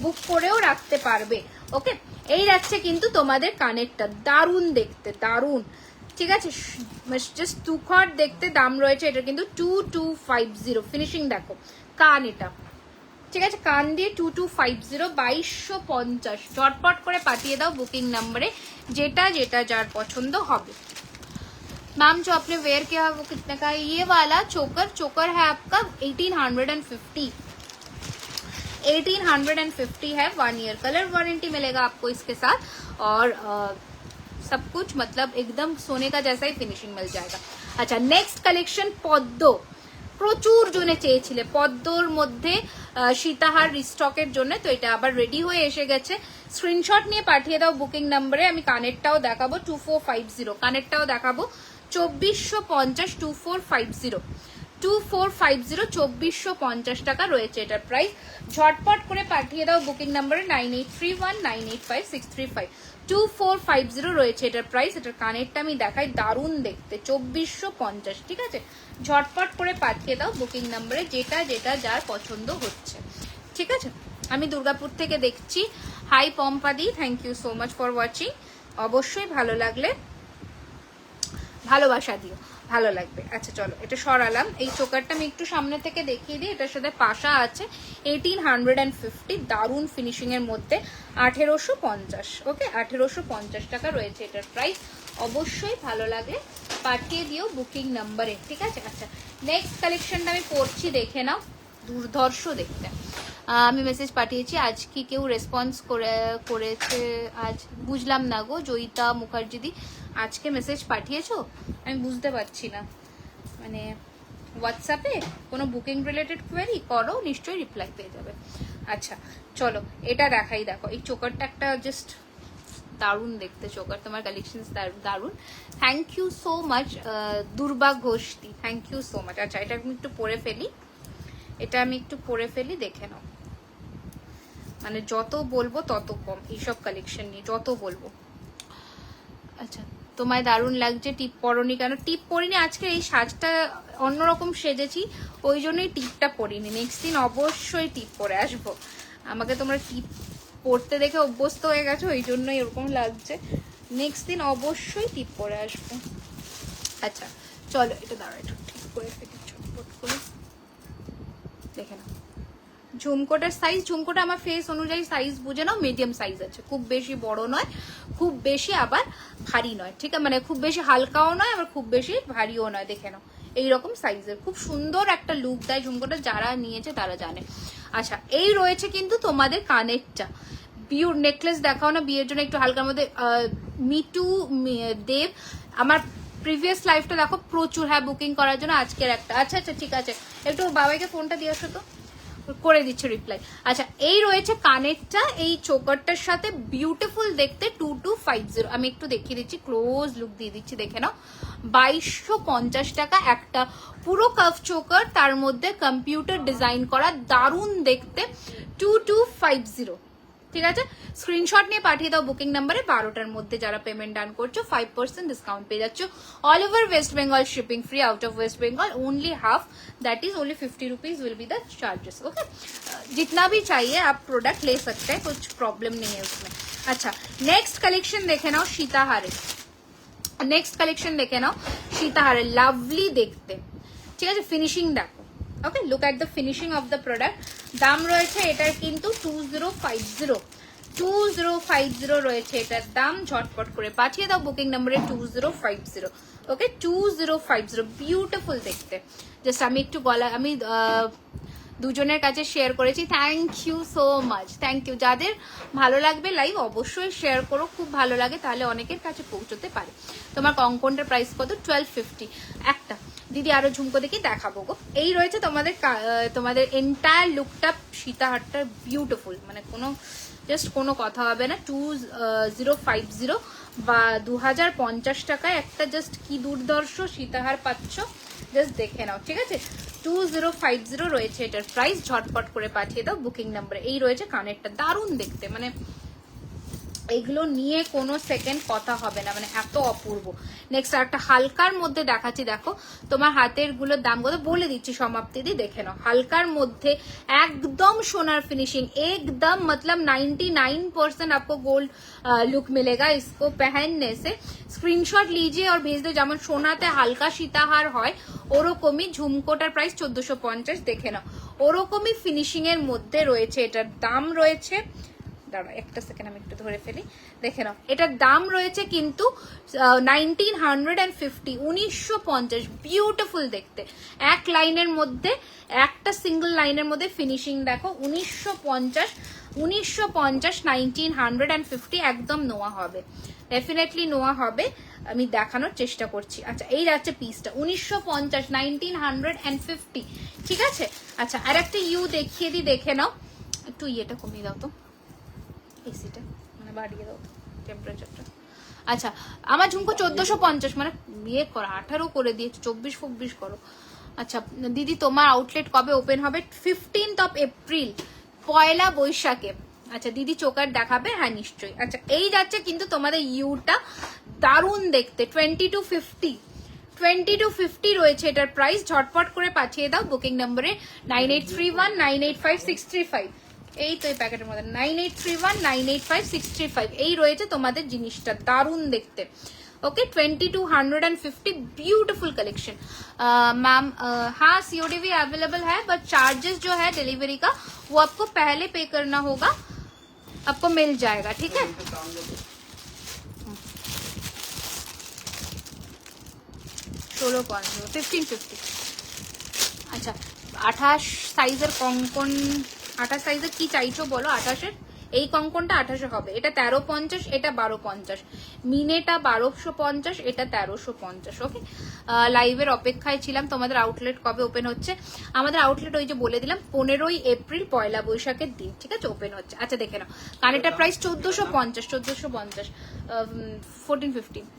বুক করেও রাখতে পারবে, ওকে। এই যাচ্ছে কিন্তু তোমাদের কানেরটা, দারুণ দেখতে, দারুণ, ঠিক আছে, জাস্ট তুখর দেখতে, দাম রয়েছে এটা কিন্তু 2250, ফিনিশিং দেখো, কান এটা, ঠিক আছে, কান দিয়ে 2250, 2250, চটপট করে পাঠিয়ে দাও বুকিং নাম্বারে, যেটা যেটা যার পছন্দ হবে। मैम जो आपने वेयर किया वो कितने का है? ये वाला चोकर है आपका 1850 है, 1 ईयर कलर वारंटी मिलेगा आपको इसके साथ, और सब कुछ मतलब एकदम सोने का जैसा ही फिनिशिंग मिल जाएगा। अच्छा नेक्स्ट कलेक्शन पद्म, প্রচুর জনে চেয়েছিলে পদ্মর মধ্যে সীতাহার রিস্টকের জন্য, তো এটা আবার রেডি হয়ে এসে গেছে, স্ক্রিনশট নিয়ে পাঠিয়ে দাও বুকিং নাম্বারে। আমি কানেরটাও দেখাবো 2450, কানেরটাও দেখাবো 2450, 2450, 2450 টাকা রয়েছে এটার প্রাইস, ঝটপট করে পাঠিয়ে দাও বুকিং নাম্বারে 9831985635, 2450 রয়েছে এটার প্রাইস। এটার কানেরটা আমি দেখাই, দারুণ দেখতে, 2450, ঠিক আছে, ঝটপট করে পাঠিয়ে দাও বুকিং নাম্বারে, যেটা যেটা যার পছন্দ হচ্ছে, ঠিক আছে। আমি দুর্গাপুর থেকে দেখছি, হাই পম্পাদি, thank you so much for watching. অবশ্যই ভালো লাগলে ভালোবাসা দিও, ভালো লাগবে। আচ্ছা চলো এটা সরালাম, এই চোকারটা আমি একটু সামনে থেকে দেখিয়ে দিই, এটার সাথে পাশা আছে 1850, দারুণ ফিনিশিং এর মধ্যে, 1850, ওকে, 1850 টাকা রয়েছে এটার প্রাইস। অবশ্যই ভালো লাগলে পাঠিয়ে দিও বুকিং নাম্বারে, ঠিক আছে। আচ্ছা নেক্সট কালেকশনটা আমি পড়ছি, দেখে নাও, দুর্ধর্ষ দেখতে। আমি মেসেজ পাঠিয়েছি, আজ কি কেউ রেসপন্স করেছে আজ, বুঝলাম না গো জয়িতা মুখার্জি দি, আজকে মেসেজ পাঠিয়েছো আমি বুঝতে পারছি না, মানে হোয়াটসঅ্যাপে কোনো বুকিং রিলেটেড কোয়েরি করো, নিশ্চয়ই রিপ্লাই পেয়ে যাবে। আচ্ছা চলো এটা দেখাই, দেখো এই চোকারটা একটা জাস্ট দারুণ দেখতে চোকার, তোমার কালেকশন দারুণ, thank you so much Durba ঘোষটি, থ্যাংক ইউ সো মাচ। আচ্ছা এটা আমি একটু পরে ফেলি, এটা আমি একটু পরে ফেলি, দেখে নাও, মানে যত বলবো তত কম এইসব কালেকশন নিয়ে, যত বলবো। আচ্ছা তোমায় দারুণ লাগছে। টিপ পরনি কেন? টিপ পরিনি, আজকে এই সাজটা অন্যরকম সেজেছি, ওই জন্যই টিপটা পরিনি। নেক্সট দিন অবশ্যই টিপ পরে আসবো। আমাকে তোমরা টিপ পরতে দেখে অভ্যস্ত হয়ে গেছো, ওই জন্যই এরকম লাগছে। নেক্সট দিন অবশ্যই টিপ পরে আসবো। আচ্ছা চলো এটা দাঁড়া, একটু ঠিক করে ফেলি চটপট করে। দেখে নাও ঝুমকোটার সাইজ, ঝুমকোটা আমার ফেস অনুযায়ী সাইজ বুঝে নাও, মিডিয়াম সাইজ আছে, খুব বেশি বড় নয়, খুব বেশি আবার ভারী নয়, ঠিক আছে? মানে খুব বেশি হালকাও নয়, আবার খুব বেশি ভারীও নয়। দেখে নাও এইরকম সাইজের, খুব সুন্দর একটা লুক দেয় ঝুমকোটা, যারা নিয়েছে তারা জানে। আচ্ছা এই রয়েছে কিন্তু তোমাদের কানেরটা, বিউর নেকলেস দেখাও না বিয়ের জন্য একটু হালকার মধ্যে। মিটু দেব, আমার প্রিভিয়াস লাইফটা দেখো প্রচুর, হ্যাঁ বুকিং করার জন্য আজকের একটা। আচ্ছা আচ্ছা ঠিক আছে, একটু বাবাইকে ফোনটা দিয়ে আসো তো, করে দিচ্ছে রিপ্লাই। আচ্ছা এই রয়েছে কানেরটা, এই চোকারটার সাথে বিউটিফুল দেখতে 2250। আমি একটু দেখিয়ে দিচ্ছি, ক্লোজ লুক দিয়ে দিচ্ছি, দেখে নাও। 2250 টাকা একটা পুরো কাফ চোকার, তার মধ্যে কম্পিউটার ডিজাইন করা, দারুণ দেখতে, 2250। ঠিক আছে, স্ক্রিনশট নিয়ে পাঠিয়ে দাও বুকিং নাম্বারে। 12টার মধ্যে যারা পেমেন্ট ডান করছো 5% ডিসকাউন্ট পেয়ে যাচ্ছ। All over West Bengal shipping free, out of West Bengal only half, that is only 50 rupees will be the charges. Okay, जितना भी चाहिए आप प्रोडक्ट ले सकते हैं, कुछ प्रॉब्लम नहीं है उसमें। अच्छा नेक्स्ट कलेक्शन देखे नाओ सीताहारे, नेक्स्ट कलेक्शन देखे नाओ सीताहारे, लाभली देखते, ঠিক আছে? ফিনিশিং দেখো, ওকে look at the finishing of the product. দাম রয়েছে এটার কিন্তু 2050 রয়েছে এটার দাম। ঝটপট করে পাঠিয়ে দাও বুকিং নাম্বারে 2050। ওকে 2050, বিউটিফুল দেখতে। জাস্ট আমি একটু গলা, আমি দুজনের কাছে শেয়ার করেছি, thank you so much, thank you. যাদের ভালো লাগবে লাইভ অবশ্যই শেয়ার করো, খুব ভালো লাগে, তাহলে অনেকের কাছে পৌঁছতে পারে। তোমার কঙ্কনটার প্রাইস কত? 1250 একটা। দিদি আরো ঝুমকো দেখি দেখাবো গো। এই রয়েছে তোমাদের তোমাদের এন্টায়ার লুকটা, সীতাহারটা বিউটিফুল, মানে কোনো জাস্ট কোনো কথা হবে না। 2050 বা 2050 টাকায় একটা জাস্ট কি দুর্দর্শ সীতাহার পাচ্ছ, জাস্ট দেখে নাও, ঠিক আছে? 2050 রয়েছে এটার প্রাইস। ঝটপট করে পাঠিয়ে দাও বুকিং নাম্বারে। এই রয়েছে কানেরটা, দারুণ দেখতে, মানে এগুলো নিয়ে কোনো সেকেন্ড কথা হবে না, মানে এত অপূর্ব। নেক্সট একটা হালকার মধ্যে দেখাচ্ছি, দেখো তোমার হাতের গুলোর দাম কত বলে দিচ্ছি সমাপ্তি দি, দেখে নাও। হালকার মধ্যে একদম সোনার ফিনিशिंग, एकदम मतलब 99% आपको गोल्ड लुक मिलेगा इसको पहनने से। स्क्रीनशॉट लीजिए और भेज दो। যেমন সোনাতে হালকা সীতাহার হয়, ওরকমই ঝুমকোটার প্রাইস 1450, দেখে নাও। ওরকমই ফিনিশিং এর মধ্যে রয়েছে, এটার দাম রয়েছে, দাঁড়া একটা সেকেন্ড আমি একটু ধরে ফেলি, দেখে নাও। এটার দাম রয়েছে কিন্তু 1950, 1950, বিউটিফুল দেখতে। এক লাইনের মধ্যে, একটা সিঙ্গেল লাইনের মধ্যে ফিনিশিং দেখো। 1950, 1950, একদম নোয়া হবে, ডেফিনেটলি নোয়া হবে, আমি দেখানোর চেষ্টা করছি। আচ্ছা এই যাচ্ছে পিসটা 1950, 1950, ঠিক আছে? আচ্ছা আর একটা ইউ দেখিয়ে দিই, দেখে নাও। একটু ইয়েটা কমিয়ে দাও তো, এসিটা মানে বাড়িয়ে দাও টেম্পারেচারটা। আচ্ছা আমার ঝুমকো 1450, মানে বিয়ে করো 18 করে দিয়েছো, 24-24 করো। আচ্ছা দিদি তোমার আউটলেট কবে ওপেন হবে? 15th এপ্রিল, পয়লা বৈশাখে। আচ্ছা দিদি চোকার দেখাবে? হ্যাঁ নিশ্চয়ই। আচ্ছা এই যাচ্ছে কিন্তু তোমাদের ইউটা, দারুণ দেখতে, 2250 রয়েছে এটার প্রাইস। ঝটপট করে পাঠিয়ে দাও বুকিং নাম্বারে 9831985635। এই তো এই প্যাকেটের মধ্যে 9831985635, এই রয়েছে তোমাদের জিনিসটা, দারুণ দেখতে। Okay 2250, beautiful collection. मैम हाँ सीओडी भी अवेलेबल है, बट चार्जेस जो है डिलीवरी का वो आपको पहले पे करना होगा, आपको मिल जाएगा, ठीक है? 1550। আচ্ছা 28 সাইজের কঙ্কন, 28 সাইজের কি চাইছো বলো? 28-এর এই কঙ্কনটা 28 হবে, এটা 1350, এটা 1250, মিনেটা 1250, এটা 1350। ওকে লাইভের অপেক্ষায় ছিলাম। তোমাদের আউটলেট কবে ওপেন হচ্ছে? আমাদের আউটলেট ওই যে বলে দিলাম 15ই এপ্রিল, পয়লা বৈশাখের দিন, ঠিক আছে ওপেন হচ্ছে। আচ্ছা দেখে নাও কানেরটার প্রাইস 1450, 1450।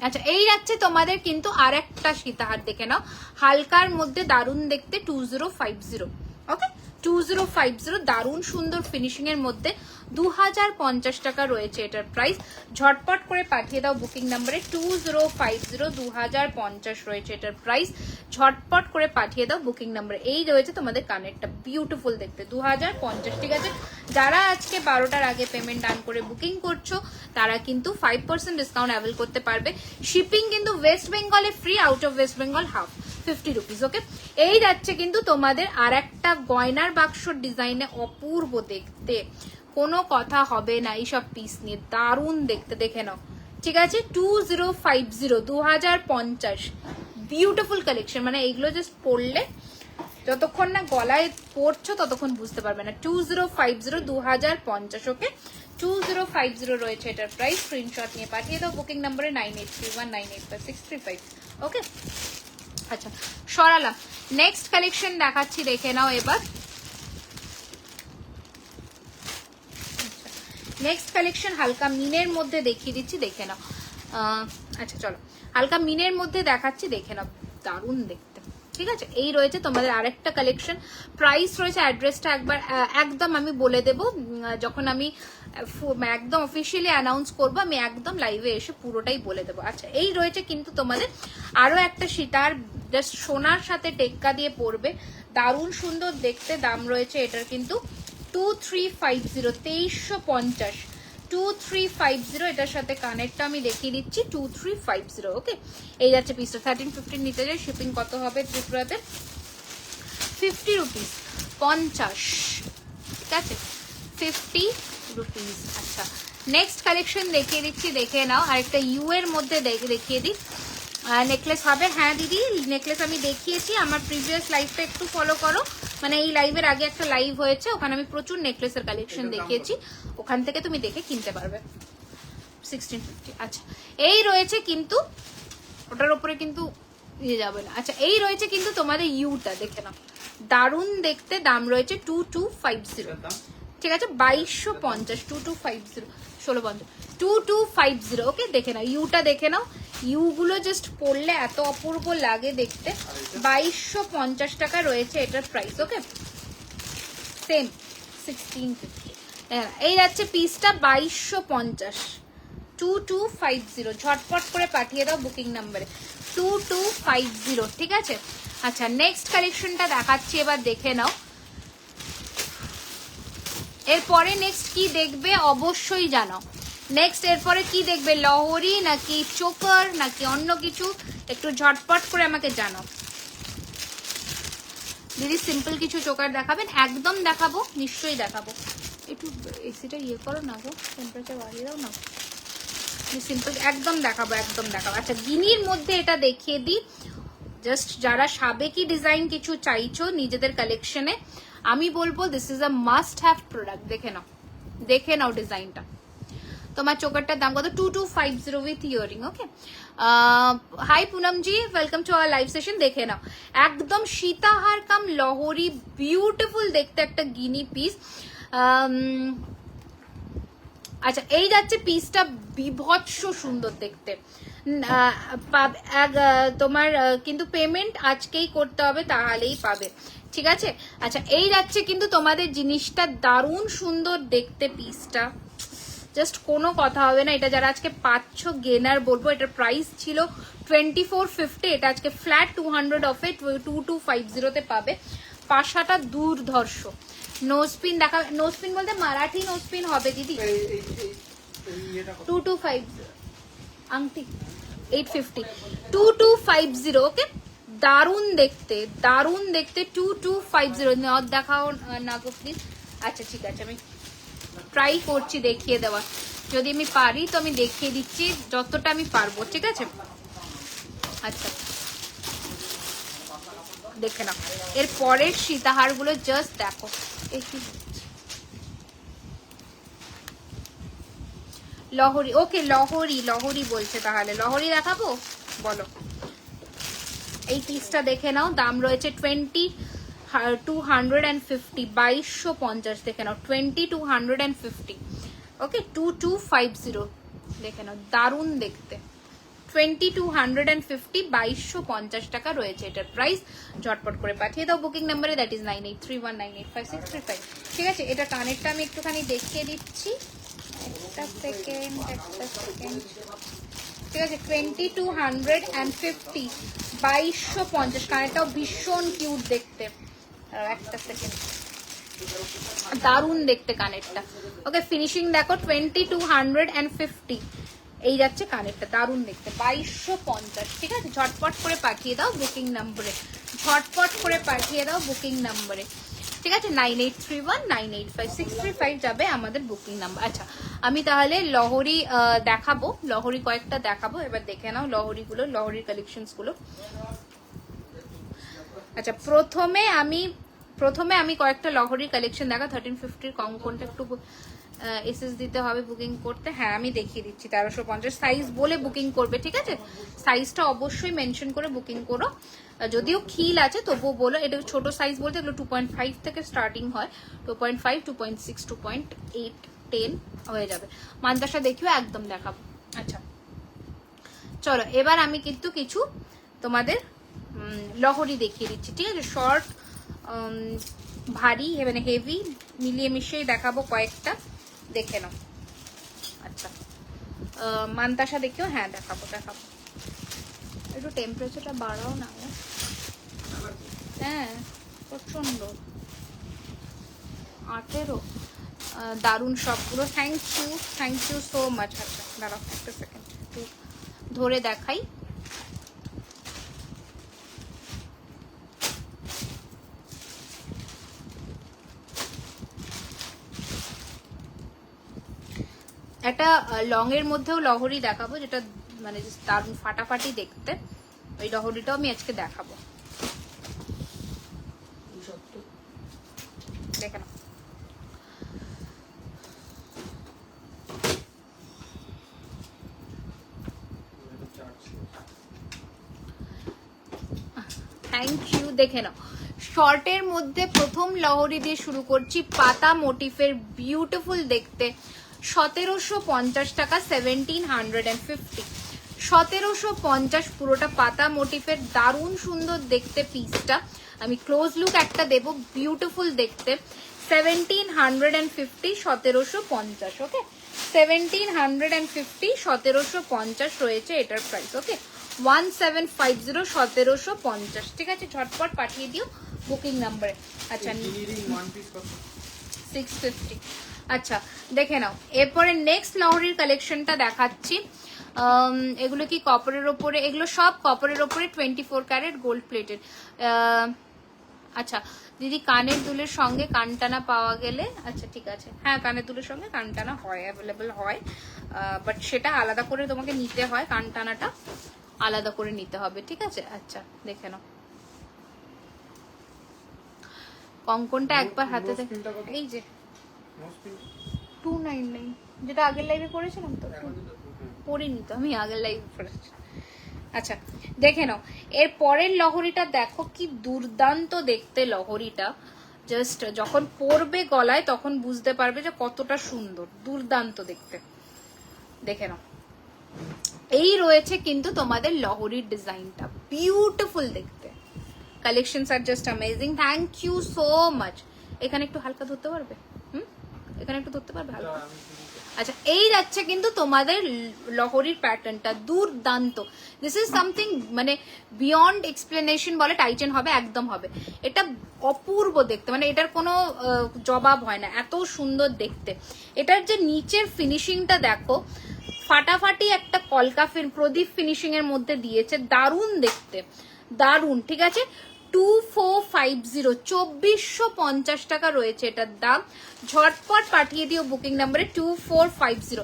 আচ্ছা এই যাচ্ছে তোমাদের কিন্তু আর একটা সীতাহার, দেখে নাও হালকার মধ্যে, দারুণ দেখতে, 2050। ওকে 2050, দারুণ সুন্দর ফিনিশিং এর মধ্যে, 2050 টাকা রয়েছে এটার প্রাইস। ঝটপট করে পাঠিয়ে দাও বুকিং নাম্বারে 2050, 2050 রয়েছে এটার প্রাইস। ঝটপট করে পাঠিয়ে দাও বুকিং নাম্বারে। এই রয়েছে তোমাদের কানেরটা, বিউটিফুল দেখতে, 2050। ঠিক আছে, যারা আজকে 12টার আগে পেমেন্ট ডান করে বুকিং করছো তারা কিন্তু 5% ডিসকাউন্ট অ্যাভেল করতে পারবে। শিপিং কিন্তু ওয়েস্ট বেঙ্গলে free, out of West Bengal half, 50 rupees. Okay, এই যাচ্ছে কিন্তু তোমাদের আর একটা গয়নার বাক্সর ডিজাইনে, অপূর্ব দেখতে, কোনো কথা হবে না এইসব পিস নিয়ে, দারুণ দেখতে, দেখে নাও। ঠিক আছে, 2050, 2050, বিউটিফুল কালেকশন। মানে এইগুলো জাস্ট পরলে যতক্ষণ না গলায় পরছো ততক্ষণ বুঝতে পারবে না। 2050, 2050। ওকে, 2050 রয়েছে এটার প্রাইস। স্ক্রিনশট নিয়ে পাঠিয়ে দাও বুকিং নম্বরে 9831985635। ওকে, আচ্ছা সরালাম। নেক্সট কালেকশন দেখাচ্ছি, দেখে নাও এবার। নেক্সট কালেকশন হালকা মিনের মধ্যে দেখিয়ে দিচ্ছি, দেখে নাও। আচ্ছা চলো, হালকা মিনের মধ্যে দেখাচ্ছি, দেখে নাও, দারুণ দেখতে। ঠিক আছে, এই রয়েছে তোমাদের আরেকটা কালেকশন। প্রাইস রয়েছে, অ্যাড্রেসটা একবার একদম আমি বলে দেব যখন আমি একদম অফিসিয়ালি অ্যানাউন্স করবো, আমি একদম লাইভে এসে পুরোটাই বলে দেবো। আচ্ছা, এই রয়েছে কিন্তু তোমাদের আরো একটা সীতার, জাস্ট সোনার সাথে টেক্কা দিয়ে পরবে, দারুণ সুন্দর দেখতে। দাম রয়েছে এটার কিন্তু 2350, 2350, 2350। এটার সাথে কানেরটা আমি দেখিয়ে দিচ্ছি, 2350। ওকে, এই যাচ্ছে পিসটা। 13-15 নিতে যায়, শিপিং কত হবে ত্রিপুরাতে? 50 রুপিস, 50। ঠিক আছে, 50 রুপিস। আচ্ছা, নেক্সট কালেকশন দেখিয়ে দিচ্ছি, দেখে নাও। আরেকটা ইউ এর মধ্যে দেখিয়ে দিই, নেকলেস হবে। হ্যাঁ দিদি, নেকলেস আমি দেখিয়েছি, আমার প্রিভিয়াস লাইভটা একটু ফলো করো। মানে এই লাইভের আগে একটা লাইভ হয়েছে, ওখানে আমি প্রচুর নেকলেসের কালেকশন দেখিয়েছি, ওখান থেকে তুমি দেখে কিনতে পারবে। 1650। আচ্ছা, এই রয়েছে কিন্তু, ওটার উপরে কিন্তু ইয়ে যাবে না। আচ্ছা, এই রয়েছে কিন্তু তোমাদের ইউটা, দেখে নাও, দারুণ দেখতে। দাম রয়েছে 2250। ঠিক আছে, 2250, 2250, 1650, 2250। ওকে, দেখে নাও ইউটা, দেখে নাও, ইউ গুলো জাস্ট পরলে এত অপূর্ব লাগে দেখতে। 2250 টাকা রয়েছে এটার প্রাইস। ওকে, সেম 1650। এই যাচ্ছে পিসটা 2250, 2250। ঝটপট করে পাঠিয়ে দাও বুকিং নাম্বারে 2250। ঠিক আছে, আচ্ছা নেক্সট কালেকশনটা দেখাচ্ছি, এবার দেখে নাও। এরপরে নেক্সট কি দেখবে অবশ্যই জানাও। নেক্সট এরপরে কি দেখবে, লহরি নাকি চোকার নাকি অন্য কিছু, একটু ঝটপট করে আমাকে জানাও। দিদি সিম্পল কিছু চোকার দেখাবেন? একদম দেখাবো, নিশ্চয়ই দেখাবো। একটু এসিটা ইয়ে করো না গো, টেম্পারেচার বাড়িয়ে দাও না। সিম্পল একদম দেখাবো, একদম দেখাবো। আচ্ছা, গিনির মধ্যে এটা দেখিয়ে দিই, জাস্ট যারা সাবেকি ডিজাইন কিছু চাইছো নিজেদের কালেকশনে, আমি বলবো this is a must have product. দেখে নাও, দেখে নাও ডিজাইনটা। তোমার চোকারটার দাম কত? 2250 with earring. Okay, hi Poonam ji, welcome to our live session. দেখে নাও, একদম সীতাহার কাম লহরি, বিউটিফুল দেখতে একটা গিনি পিস। আচ্ছা, এই যাচ্ছে পিসটা, বিভৎস সুন্দর দেখতে। তোমার কিন্তু পেমেন্ট আজকেই করতে হবে, তাহলেই পাবে। ঠিক আছে, আচ্ছা এই যাচ্ছে কিন্তু তোমাদের জিনিসটা, দারুণ সুন্দর দেখতে পিসটা, জাস্ট কোনো কথা হবে না। এটা যারা আজকে পাচ্ছ গেনার বলবো। এটার প্রাইস ছিল 2450, এটা আজকে ফ্ল্যাট 200 অফে 2250-তে পাবে। পাশাটা দুর্ধর্ষ। নোজপিন দেখা, নোজপিন বলতে মারাঠি নোজপিন হবে দিদি। 2250 আংটি 850, 2250। ওকে, দারুণ দেখতে, দারুণ দেখতে, 2250। দেখাও না গো প্লিজ। আচ্ছা ঠিক আছে, আমি ট্রাই করছি দেখিয়ে দেওয়ার, যদি আমি পারি তো আমি দেখিয়ে দিচ্ছি যতটা আমি পারবো। ঠিক আছে, আচ্ছা দেখে নাও। এর পরের সীতাহার গুলো জাস্ট দেখো, লহরি। ওকে, লহরি, লহরি বলছে, তাহলে লহরি দেখাবো, বলো। এই পিসটা দেখে নাও, দাম রয়েছে 2250, 2250। দেখে নাও, 2250। ওকে, 2250 দেখে নাও, দারুণ দেখতে, 2250, 2250 টাকা রয়েছে এটার প্রাইস। ঝটপট করে পাঠিয়ে দাও বুকিং নাম্বারে, দ্যাট ইজ 9831985635। ঠিক আছে, এটা কানেরটা আমি একটুখানি দেখিয়ে দিচ্ছি, একটা সেকেন্ড। ঠিক আছে, 2250, 2250 কানেরটাও ভীষণ কিউট দেখতে। একটা সেকেন্ড, দারুণ দেখতে কানেরটা। ওকে, ফিনিশিং দেখো, 2250 এই যাচ্ছে কানেরটা, দারুণ দেখতে, 2250। ঠিক আছে, ঝটপট করে পাঠিয়ে দাও বুকিং নাম্বারে, ঝটপট করে পাঠিয়ে দাও বুকিং নাম্বারে। ঠিক আছে, 9831985635 যাবে আমাদের বুকিং নাম্বার। আচ্ছা, আমি তাহলে লহরি দেখাবো, লহরি কয়েকটা দেখাবো, এবার দেখে নাও লহরিগুলো, লহরির কালেকশনস গুলো। আচ্ছা, প্রথমে আমি কয়েকটা লহরির কালেকশন দেখা। 1350 কঙ্কনটা একটু এসএস দিতে হবে বুকিং করতে। হ্যাঁ, আমি দেখিয়ে দিচ্ছি, 1350 সাইজ বলে বুকিং করবে। ঠিক আছে, সাইজটা অবশ্যই মেনশন করে বুকিং করো, যদিও খিল আছে তবুও বলো। এটা ছোট সাইজ বলতে এগুলো 2.5 থেকে স্টার্টিং হয়, 2.5, 2.6, 2.8, 10 হয়ে যাবে। মান্তাসা দেখিও একদম দেখাবো। আচ্ছা চলো, এবার আমি কিন্তু কিছু তোমাদের লহরি দেখিয়ে দিচ্ছি। ঠিক আছে, শর্ট, ভারী, মানে হেভি মিলিয়ে মিশিয়ে দেখাবো কয়েকটা, দেখে নাও। আচ্ছা, মান্তাসা দেখিও, হ্যাঁ দেখাবো। একটু টেম্পারেচারটা বাড়াও না। হ্যাঁ, প্রচন্ড 18, দারুণ সবগুলো। Thank you so much. আচ্ছা দাঁড়াও একটা সেকেন্ড, একটু ধরে দেখাই। একটা লং এর মধ্যেও লহরি দেখাবো, যেটা মানে দারুণ ফাটাফাটি দেখতে। ওই লহরিটাও আমি আজকে দেখাবো, দেখে নাও। থ্যাংক ইউ, দেখে নাও। শর্টের মধ্যে প্রথম লহরি দিয়ে শুরু করছি, পাতা মোটিফের, বিউটিফুল দেখতে, 1750 টাকা, 1750, 1750 পুরোটা পাতা মোটিফের, দারুণ সুন্দর দেখতে পিসটা। আমি ক্লোজ লুক একটা দেবো, বিউটিফুল দেখতে, 1750, 1750। ওকে, 1750, 1750 রয়েছে এটার প্রাইস। ওকে, 1750, 1750। ঠিক আছে, ঝটপট পাঠিয়ে দিও বুকিং নাম্বারে। আচ্ছা, 650। আচ্ছা দেখে নাও, এরপরে নেক্সট লহরির কালেকশনটা দেখাচ্ছি। এগুলো কি কপারের ওপরে? এগুলো সব কপারের ওপরে 24 ক্যারেট গোল্ড প্লেটেড। আচ্ছা দিদি, কানের দুলের সঙ্গে কানটানা পাওয়া গেলে? আচ্ছা ঠিক আছে, হ্যাঁ কানের দুলের সঙ্গে কানটানা হয়, অ্যাভেলেবেল হয়, বাট সেটা আলাদা করে তোমাকে নিতে হয়, কানটানাটা আলাদা করে নিতে হবে। ঠিক আছে, আচ্ছা দেখে নাও। কঙ্কনটা একবার হাতে এই যে 299, যেটা আগের লাইভে করেছিলাম তো, পড়িনি তো আমি, আগের লাইভে পড়েছি। আচ্ছা দেখে নাও, এর পরের লহরিটা দেখো কি দুর্দান্ত দেখতে লহরিটা। জাস্ট যখন পরবে গলায় তখন বুঝতে পারবে যে কতটা সুন্দর, দুর্দান্ত দেখতে। দেখে নাও, এই রয়েছে কিন্তু তোমাদের লহরির ডিজাইনটা, বিউটিফুল দেখতে। কালেকশনস আর just amazing. Thank you so much. এখানে একটু হালকা ধরতে পারবে? এখানে একটু ধরতে পারবে হালকা? আচ্ছা, এই যাচ্ছে কিন্তু তোমাদের লহরির প্যাটার্নটা, দুর্দান্ত। দিস ইজ সামথিং মানে বিয়ন্ড এক্সপ্লেনেশন বলে, টাইটেন হবে, একদম হবে। এটা অপূর্ব দেখতে, মানে এটার কোনো জবাব হয় না, এত সুন্দর দেখতে। এটার যে নিচের ফিনিশিংটা দেখো, ফাটাফাটি একটা কলকা প্রদীপ ফিনিশিং এর মধ্যে দিয়েছে, দারুণ দেখতে, দারুণ। ঠিক আছে, 2450, 2450 টাকা রয়েছে এটার দাম। ঝটপট পাঠিয়ে দিও বুকিং নাম্বারে, 2450।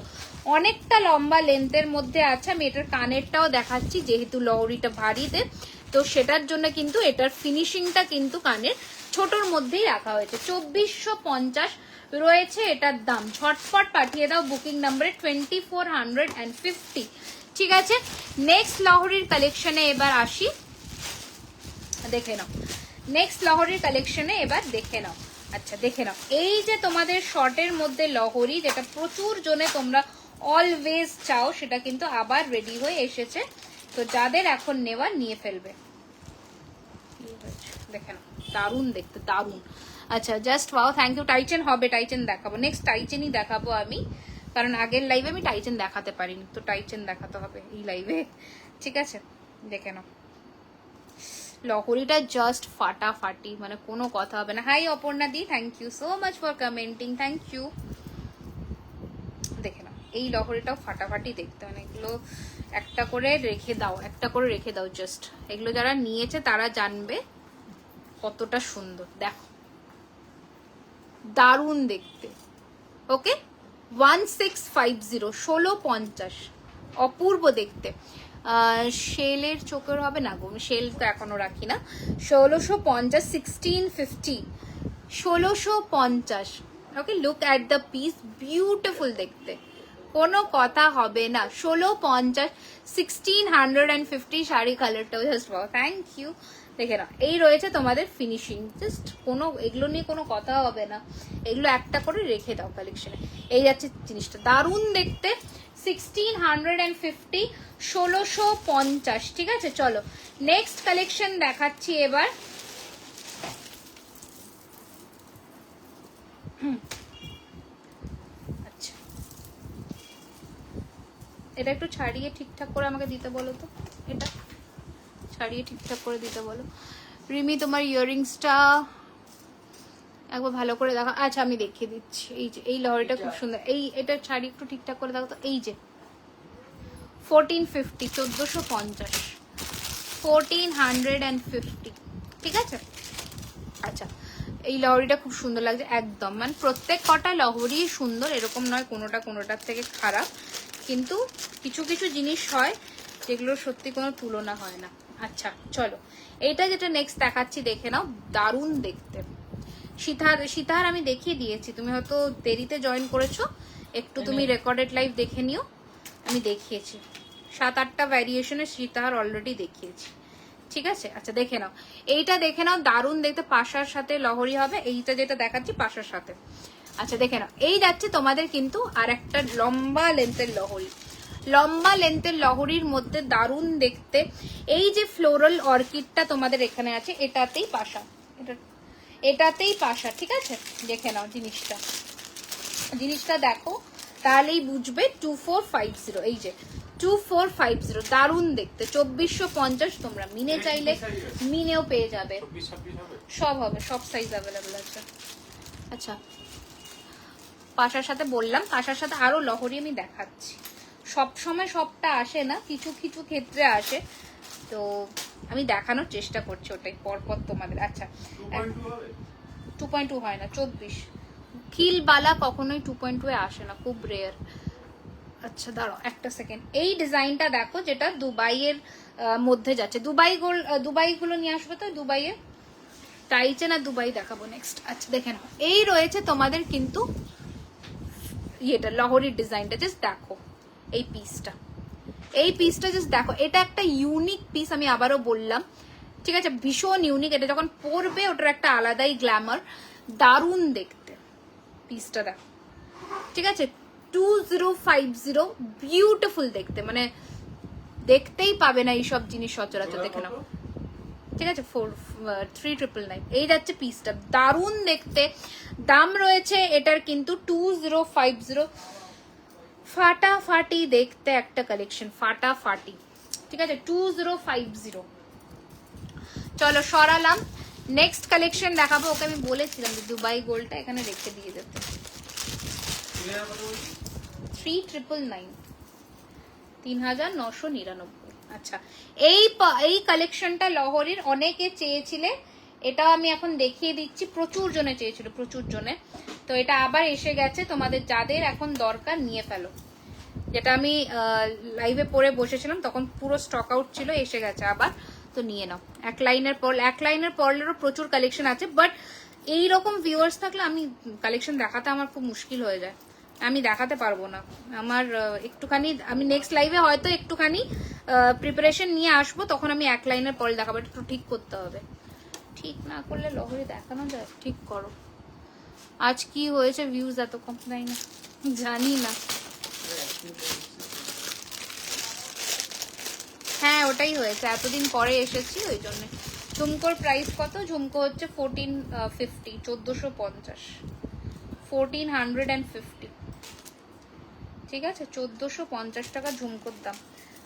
অনেকটা লম্বা লেন্থের মধ্যে আছে। আমি এটার কানেরটাও দেখাচ্ছি, যেহেতু লহরিটা ভারীতে, তো সেটার জন্য কিন্তু এটার ফিনিশিংটা কিন্তু কানের ছোটর মধ্যেই রাখা হয়েছে। 2450 রয়েছে এটার দাম। ঝটপট পাঠিয়ে দাও বুকিং নাম্বারে, 2450। ঠিক আছে, নেক্সট লহরির কালেকশনে এবার আসি, দেখে নাও। নেক্সট লহরির কালেকশনে এবার দেখে নাও। আচ্ছা দেখে নাও, এই যে তোমাদের শর্টের মধ্যে লহরি, যেটা প্রচুর জনে তোমরা অলওয়েজ চাও সেটা কিন্তু আবার রেডি হয়ে এসেছে। তো যাদের এখন নেওয়ার নিয়ে ফেলবে। দেখেন দারুণ দেখতে, দারুণ। আচ্ছা জাস্ট ওয়াও, থ্যাংক ইউ। টাইচেন হবে, টাইচেন দেখাবো নেক্সট, টাইচেনই দেখাবো আমি, কারণ আগের লাইভে আমি টাইচেন দেখাতে পারিনি, তো টাইচেন দেখাতে হবে এই লাইভে, ঠিক আছে? দেখে নাও লহরিটা জাস্ট ফাটাফাটি, মানে কোনো কথা হবে না। Hi Aparna di, thank you so much for commenting, thank you. দেখে নাও এই লহরিটাও ফাটাফাটি দেখতে, মানে এগুলো একটা করে রেখে দাও, একটা করে রেখে দাও জাস্ট। এগুলো যারা নিয়েছে তারা জানবে কতটা সুন্দর, দেখো দারুণ দেখতে। ওকে 1650, 1650, অপূর্ব দেখতে। শেলের চোখের হবে না গো, শেল তো এখনো রাখি না। 1650, 1650, 1650। ওকে look at the piece, beautiful দেখতে, কোনো কথা হবে না। 1650, 1650 শাড়ি কালারটাও জাস্ট পাও, থ্যাংক ইউ। দেখে না এই রয়েছে তোমাদের ফিনিশিং, জাস্ট কোনো এগুলো নিয়ে কোনো কথা হবে না, এগুলো একটা করে রেখে দাও কালেকশনে। এই যাচ্ছে জিনিসটা, দারুণ দেখতে। 1650, 1650, ঠিক আছে? চলো নেক্সট কালেকশন দেখাচ্ছি এবার। আচ্ছা এটা একটু ছাড়িয়ে ঠিকঠাক করে আমাকে দিতে বলো তো, এটা ছাড়িয়ে ঠিকঠাক করে দিতে বলো। রিমি তোমার ইয়াররিংসটা একবার ভালো করে দেখা। আচ্ছা আমি দেখিয়ে দিচ্ছি, এই যে এই লহরিটা খুব সুন্দর, এই এটা ছাড়ি একটু ঠিকঠাক করে দেখো তো। এই যে 1450, 1450, 1450, ঠিক আছে? আচ্ছা এই লহরিটা খুব সুন্দর লাগছে একদম, মানে প্রত্যেক কটা লহরি সুন্দর, এরকম নয় কোনোটা কোনোটার থেকে খারাপ, কিন্তু কিছু কিছু জিনিস হয় যেগুলোর সত্যি কোনো তুলনা হয় না। আচ্ছা চলো এইটা যেটা নেক্সট দেখাচ্ছি দেখে নাও, দারুণ দেখতে। সীতাহার আমি দেখিয়ে দিয়েছি, তুমি হয়তো দেরিতে জয়েন করেছো, একটু তুমি রেকর্ডেড লাইভ দেখে নিও, আমি দেখিয়েছি 7-8টা ভ্যারিয়েশনের সীতাহার অলরেডি দেখিয়েছি, ঠিক আছে? আচ্ছা দেখে নাও এইটা, দেখে নাও দারুণ দেখতে, পাশার সাথে লহরি হবে, এইটা যেটা দেখাচ্ছি পাশার সাথে। আচ্ছা দেখে নাও এই যাচ্ছে তোমাদের কিন্তু আর একটা লম্বা লেন্থের লহরি, লম্বা লেন্থের লহরির মধ্যে দারুণ দেখতে। এই যে ফ্লোরাল অর্কিডটা তোমাদের এখানে আছে, এটাতেই পাশা, এটাতেই পাশা, ঠিক আছে? দেখে নাও জিনিসটা, জিনিসটা দেখো তাহলেই বুঝবে। 2450, এই যে 2450, দারুণ দেখতে। 2450 তোমরা মিনে চাইলে মিনেও পেয়ে যাবে, সব হবে, সব সাইজ অ্যাভেলেবেল আছে। আচ্ছা পাশার সাথে বললাম, পাশার সাথে আরো লহরি আমি দেখাচ্ছি, সব সময় সবটা আসে না, কিছু কিছু ক্ষেত্রে আসে, তো আমি দেখানোর চেষ্টা করছি ওটাই পরপর তোমাদের। আচ্ছা 2.2 হয় না, 24 খিলবালা কখনোই 2.2 এ আসে না, খুব রেয়ার। আচ্ছা দাঁড়াও একটা সেকেন্ড, এই ডিজাইনটা দেখো যেটা দুবাইয়ের মধ্যে যাচ্ছে, দুবাই গুলো নিয়ে আসবে তো, দুবাইয়ে টাইচেন আর দুবাই দেখাবো নেক্সট। আচ্ছা দেখে নাও এই রয়েছে তোমাদের কিন্তু ইয়েটা লহরির ডিজাইনটা, জাস্ট দেখো এই পিসটা, এই পিসটা জাস্ট দেখো, এটা একটা ইউনিক পিস, আমি আবারও বললাম, ঠিক আছে? ভীষণ ইউনিক, এটা যখন পরবে ওটার একটা আলাদাই গ্ল্যামার, দারুণ দেখতে পিসটা দেখো, ঠিক আছে? 2050, বিউটিফুল দেখতে, মানে দেখতেই পাবে না এইসব জিনিস সচরাচর, দেখে নাও, ঠিক আছে? 3999, এই যাচ্ছে পিসটা, দারুণ দেখতে। দাম রয়েছে এটার কিন্তু 2050, ফাটাফাটি দেখতে একটা কালেকশন, ফাটাফাটি, ঠিক আছে? 2050। চলো সরালাম, নেক্সট কালেকশন দেখাবো। ওকে আমি বলেছিলাম যে দুবাই গোল্ডটা এখানে রেখে দিয়ে যেতে। 3999, 3999। আচ্ছা এই কালেকশনটা লহরির অনেকে চেয়েছিলে, এটা আমি এখন দেখিয়ে দিচ্ছি, প্রচুর জনে চেয়েছিল, প্রচুর জনে, তো এটা আবার এসে গেছে তোমাদের, যাদের এখন দরকার নিয়ে ফেলো। যেটা আমি লাইভে পরে বসেছিলাম তখন পুরো স্টক আউট ছিল, এসে গেছে আবার, তো নিয়ে নাও। এক লাইনের পর্লেরও প্রচুর কালেকশন আছে, বাট এইরকম ভিউয়ার্স থাকলে আমি কালেকশন দেখাতে আমার খুব মুশকিল হয়ে যায়, আমি দেখাতে পারবো না। আমার একটুখানি, আমি নেক্সট লাইভে হয়তো একটুখানি প্রিপারেশন নিয়ে আসবো, তখন আমি এক লাইনের পরে দেখাবো, একটু ঠিক করতে হবে, ঠিক না করলে লহরি দেখানো যায়? ঠিক করো। আজ কি হয়েছে ভিউজ এত কম, জানি না। হ্যাঁ ওটাই হয়েছে, এতদিন পরে এসেছি ওই জন্য। ঝুমকোর প্রাইস কত? ঝুমকো হচ্ছে 1450, 1450, 1450, ঠিক আছে, 1450 টাকা ঝুমকোর দাম।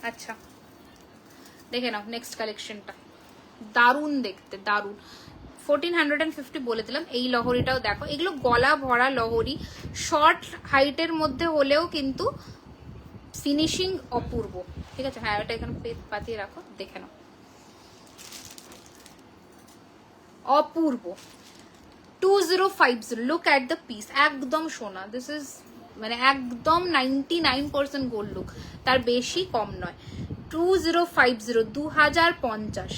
আচ্ছা দেখে নাও নেক্সট কালেকশনটা, দারুণ দেখতে, দারুণ। 1450 বলে দিলাম। এই লহরিটাও দেখো, এগুলো গলা ভরা লহরি, শর্ট হাইটের মধ্যে হলেও কিন্তু ফিনিশিং অপূর্ব, ঠিক আছে। হ্যাঁ এটা এখানে পাতিয়ে রাখো, দেখে নাও, অপূর্ব। 2050, লুক অ্যাট দ্য পিস, একদম সোনা, দিস ইজ মানে একদম 99% গোল্ড লুক, তার বেশি কম নয়। 2050, 2050,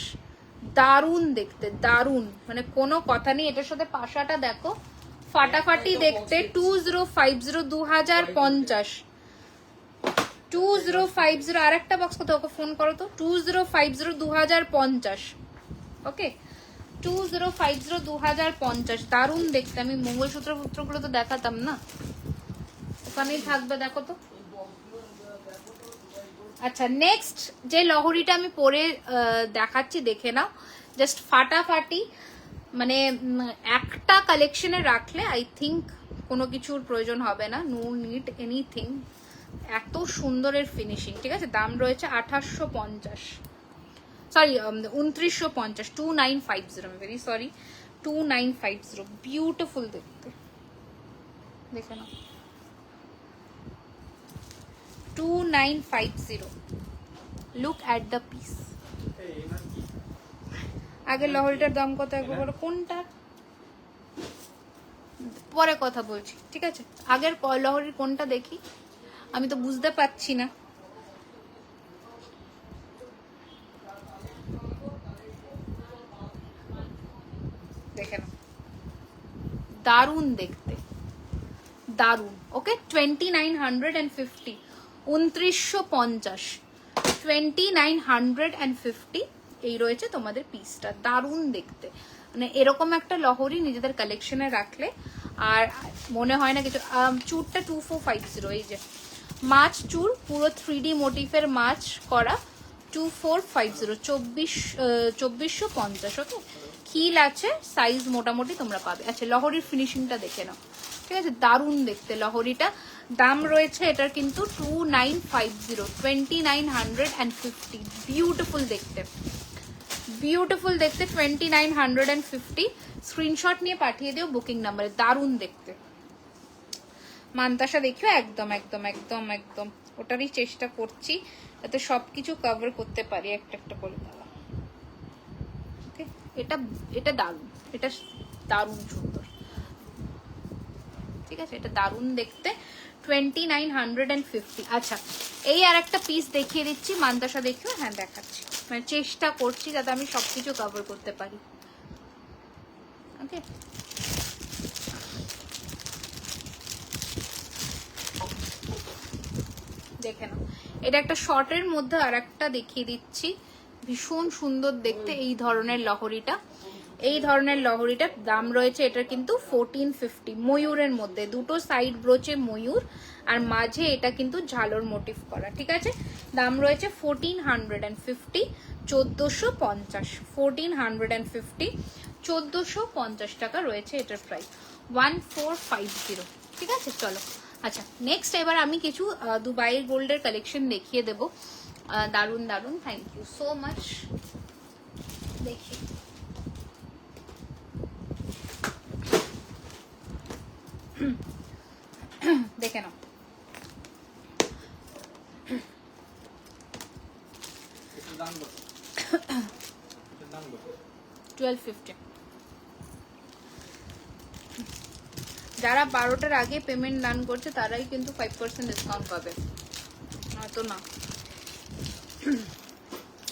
দারুণ দেখতে, দারুণ, মানে কোনো কথা নেই। এটার সাথে পাশাটা দেখো, ফাটাফাটি দেখতে। 2050, 2050, 2050, আর একটা বক্স কোথাও, ওকে ফোন করো তো। 2050, 2050, ওকে, 2050, 2050, দারুণ দেখতে। আমি মঙ্গলসূত্র পুত্রগুলো তো দেখাতাম না, ওখানেই থাকবে, দেখো তো। আচ্ছা নেক্সট যে লহরিটা আমি পরে দেখাচ্ছি, দেখে নাও, জাস্ট ফাটাফাটি, মানে একটা কালেকশনে রাখলে আই থিঙ্ক কোনো কিছুর প্রয়োজন হবে না, নো নিড এনিথিং, এত সুন্দরের ফিনিশিং, ঠিক আছে। দাম রয়েছে 2850, সরি 2950, 2950, ভেরি সরি, 2950, বিউটিফুল দেখতে, দেখে নাও, 2950, লুক অ্যাট দ্য পিস। আগের লহরিটার দাম কত একবার বলো, কোনটা, পরে কথা বলছি, ঠিক আছে। আগের লহরির কোনটা দেখি, আমি তো বুঝতে পারছি না। দেখে নাও, দারুণ দেখতে, দারুণ, ওকে। 2950, 2950, 2950, এই রয়েছে তোমাদের পিসটা, দারুণ দেখতে, মানে এরকম একটা লহরি নিজেদের কালেকশনে রাখলে আর মনে হয় না কিছু। চুরটা 2450, এই যে মাছ চুর, পুরো 3D মোটিফের মাছ করা, 2450, 2450, ওকে। খিল আছে, সাইজ মোটামুটি তোমরা পাবে। আচ্ছা লহরির ফিনিশিংটা দেখে নাও, ঠিক আছে, দারুণ দেখতে লহরিটা। দাম রয়েছে এটার কিন্তু 2950, 2950, বিউটিফুল দেখতে, বিউটিফুল দেখতে, 2950। স্ক্রিনশট নিয়ে পাঠিয়ে দিও বুকিং নাম্বারে, দারুণ দেখতে। মান্তাসা দেখিও, একদম একদম একদম একদম ওটারই চেষ্টা করছি যাতে সবকিছু কভার করতে পারি একটা একটা করে। ওকে, এটা এটা দারুণ, এটা দারুণ সুন্দর, ঠিক আছে, এটা দারুণ দেখতে, 2950। আচ্ছা এই আর একটা পিস দেখিয়ে দিচ্ছি, মান্তাসা দেখিও, হ্যাঁ দেখাচ্ছি, মানে চেষ্টা করছি যাতে আমি সবকিছু কভার করতে পারি, ওকে। দেখে নাও, এটা একটা শর্টের মধ্যে আর একটা দেখিয়ে দিচ্ছি, ভীষণ সুন্দর দেখতে এই ধরনের লহরিটা। এই ধরনের লহরিটার দাম রয়েছে এটার কিন্তু 1450, ময়ূরের মধ্যে, দুটো সাইড ব্রোচে ময়ূর আর মাঝে এটা কিন্তু ঝালর মোটিভ করা, ঠিক আছে। দাম রয়েছে 1450, 1450, 1450, 1450 টাকা রয়েছে এটার প্রাইস, 1450, ঠিক আছে। চলো আচ্ছা নেক্সট এবার আমি কিছু দুবাইয়ের গোল্ডের কালেকশন দেখিয়ে দেবো, দারুণ দারুণ, থ্যাংক ইউ সো মাচ। দেখি দেখে নাও, 1250। যারা 12টার আগে পেমেন্ট ডান করছে তারাই কিন্তু 5% ডিসকাউন্ট পাবে, হয়তো না।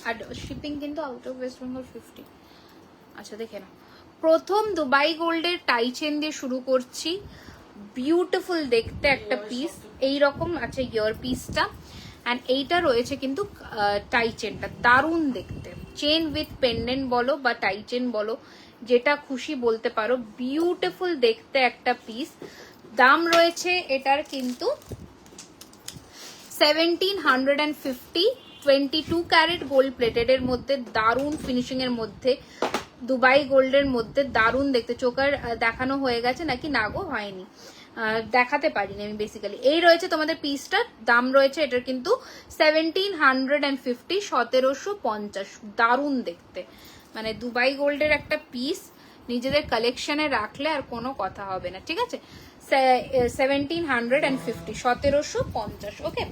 আর শিপিং কিন্তু আউট অফ ওয়েস্ট বেঙ্গল 50। আচ্ছা দেখে না, প্রথম দুবাই গোল্ডের টাই চেন দিয়ে শুরু করছি, বিউটিফুল দেখতে একটা পিস, এইরকম আছে ইয়ার পিসটা, অ্যান্ড এইটা রয়েছে কিন্তু টাই চেনটা, দারুণ দেখতে, চেন উইথ পেন্ডেন্ট বলো বা টাই চেন বলো, যেটা খুশি বলতে পারো, বিউটিফুল দেখতে একটা পিস। দাম রয়েছে এটার কিন্তু 1750 22 ক্যারেট গোল্ড প্লেটেড এর মধ্যে দারুন ফিনিশিং এর মধ্যে দুবাই গোল্ডের মধ্যে দারুন দেখতে। চোকার দেখানো হয়ে গেছে নাকি? না গো, হয়নি, দেখাতে পারিনি আমি বেসিক্যালি। এই রয়েছে তোমাদের পিসটার দাম রয়েছে এটার কিন্তু 1750, 1750। দারুন দেখতে, মানে দুবাই গোল্ডের একটা পিস নিজেদের কালেকশনে রাখলে আর কোনো কথা হবে না, ঠিক আছে? 1750, 1750। ওকে,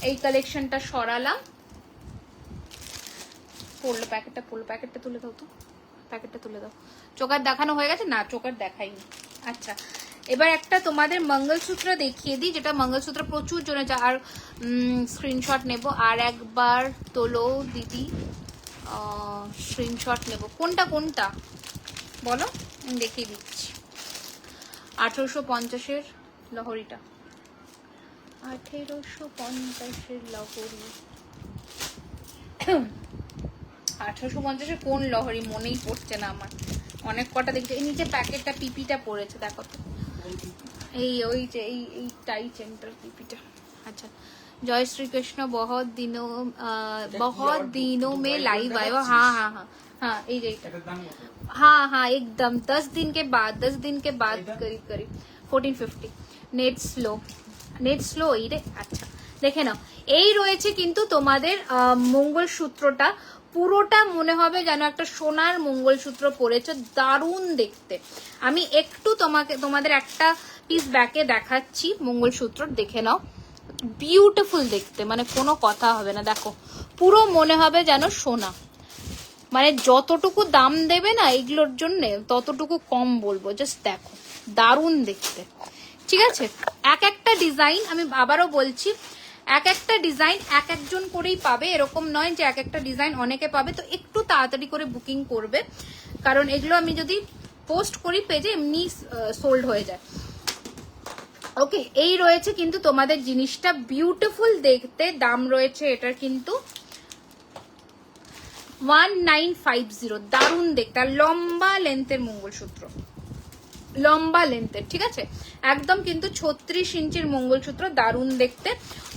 এই কালেকশনটা সরালাম। পড়লো প্যাকেটটা, পড়লো প্যাকেটটা তুলে দাও তো, প্যাকেটটা তুলে দাও। চোকার দেখানো হয়ে গেছে? না, চোকার দেখাইনি। আচ্ছা, এবার একটা তোমাদের মঙ্গলসূত্র দেখিয়ে দিই, যেটা মঙ্গলসূত্র প্রচুর জনে আর স্ক্রিনশট নেব। আর একবার তোলো দিদি, স্ক্রিনশট নেব। কোনটা কোনটা বলো, আমি দেখিয়ে দিচ্ছি। 1850-এর লহরিটা, 1850-এর লহরি। 1850-এর কোন লহরি মনেই পড়ছে না আমার, অনেক কটা দেখছি। এই নিচে প্যাকেটটা পিপিটা পড়েছে, দেখো তো, এই ওই যে এই টাই চেনটার পিপিটা। আচ্ছা, जय श्री कृष्ण, बहुत दिनों में लाइव आयो। हाँ हाँ हाँ हाँ, हाँ हाँ एकदम 10 दिन के बाद करीब 1450। नेट स्लो এই রে। আচ্ছা, দেখে নাও, এই রয়েছে কিন্তু তোমাদের মঙ্গলসূত্রটা পুরোটা মনে হবে যেন একটা সোনার মঙ্গলসূত্র পরেছে, দারুণ দেখতে। আমি একটু তোমাদের একটা পিস ব্যাকে দেখাচ্ছি মঙ্গলসূত্র, দেখে নাও, বিউটিফুল দেখতে, মানে কোনো কথা হবে না। দেখো, পুরো মনে হবে যেন সোনা, মানে যতটুকু দাম দেবে না এগুলোর জন্য ততটুকু কম বলবো। জাস্ট দেখো, দারুণ দেখতে, ঠিক আছে? এক একটা ডিজাইন, আমি আবারও বলছি, এক একটা ডিজাইন এক একজন করেই পাবে, এরকম নয় যে এক একটা ডিজাইন অনেকে পাবে। তো একটু তাড়াতাড়ি করে বুকিং করবে, কারণ এগুলো আমি যদি পোস্ট করি পেজে এমনি সোল্ড হয়ে যায়। ওকে, এই রয়েছে কিন্তু তোমাদের জিনিসটা বিউটিফুল দেখতে। দাম রয়েছে এটার কিন্তু 1950। দারুণ দেখতে, আর লম্বা লেন্থের মঙ্গলসূত্র, লম্বা লেন্থের, ঠিক আছে? একদম কিন্তু 36 ইঞ্চির মঙ্গলসূত্র, দারুণ দেখতে।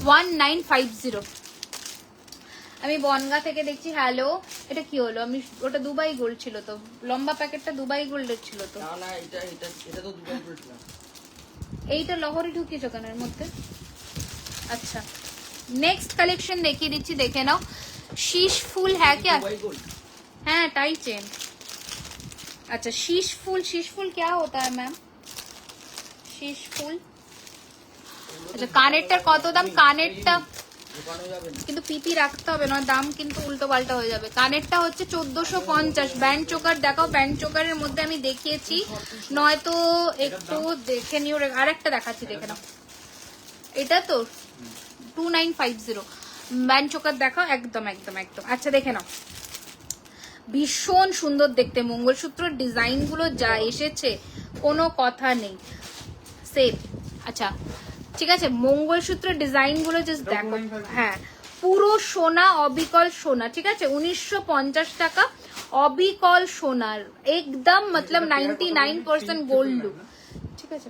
1950। আমি বনগা থেকে দেখছি। হ্যালো, এটা কি হলো? আমি ওটা দুবাই গোল্ড ছিল তো, লম্বা প্যাকেটটা দুবাই গোল্ডের ছিল তো। না না, এটা তো দুবাই গোল্ড ছিল। এইটা লহরি ঢুকিয়েছো কেন এর মধ্যে? আচ্ছা, নেক্সট কালেকশন দেখিয়ে দিচ্ছি, দেখে নাও। शीश फूल है क्या? हाँ, टाई चेन। अच्छा, शीश फूल क्या होता है मैम? शीश फूल, আচ্ছা, কানেরটার কত দাম? কানেরটা কিন্তু পিপি রাখতে হবে না, দাম কিন্তু উল্টো পাল্টা হয়ে যাবে। কানেরটা হচ্ছে 1450। ব্যান্ড চোকার দেখাও, ব্যান্ড চোকারের মধ্যে আমি দেখিয়েছি, নয়তো একটু দেখে নিও। আরেকটা দেখাচ্ছি, দেখে নাও, এটা তো 2950। ব্যান্ড চোকার দেখাও, একদম একদম একদম। আচ্ছা, দেখে নাও, ভীষণ সুন্দর দেখতে মঙ্গলসূত্রের ডিজাইন গুলো যা এসেছে, কোনো কথা নেই, সেম। আচ্ছা, ঠিক আছে, মঙ্গলসূত্রের ডিজাইন গুলো জাস্ট দেখো। হ্যাঁ, পুরো সোনা, অবিকল সোনা, ঠিক আছে? 1950 টাকা, অবিকল সোনার, একদম মতলব 99% গোল্ড লুক, ঠিক আছে?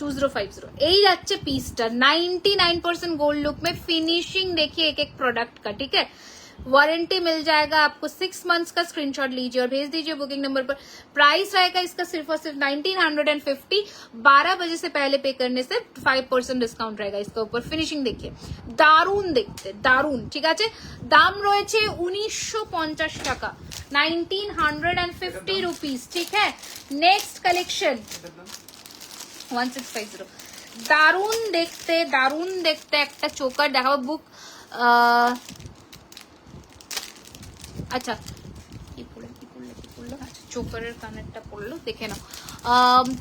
2050 এই যাচ্ছে পিসটা, 99% गोल्ड लुक में। फिनिशिंग देखिए एक एक प्रोडक्ट का, ठीक है? वारंटी मिल जाएगा आपको 6 मंथ्स का। स्क्रीनशॉट लीजिए और भेज दीजिए बुकिंग नंबर पर। प्राइस रहेगा इसका सिर्फ और सिर्फ 1950। 12 बजे से पहले पे करने से 5% डिस्काउंट रहेगा इसका ऊपर। फिनिशिंग देखिए, दारुण देखते, दारुण, ठीक है? दाम রয়েছে 1950 টাকা, 1950 रुपीज, ठीक है? Next collection 1650। দারুণ দেখতে, দারুণ দেখতে একটা চোকার দেখাবো। বুক, আচ্ছা, কি পড়লো? আচ্ছা, চোকারের কানেরটা পড়লো, দেখে নাও।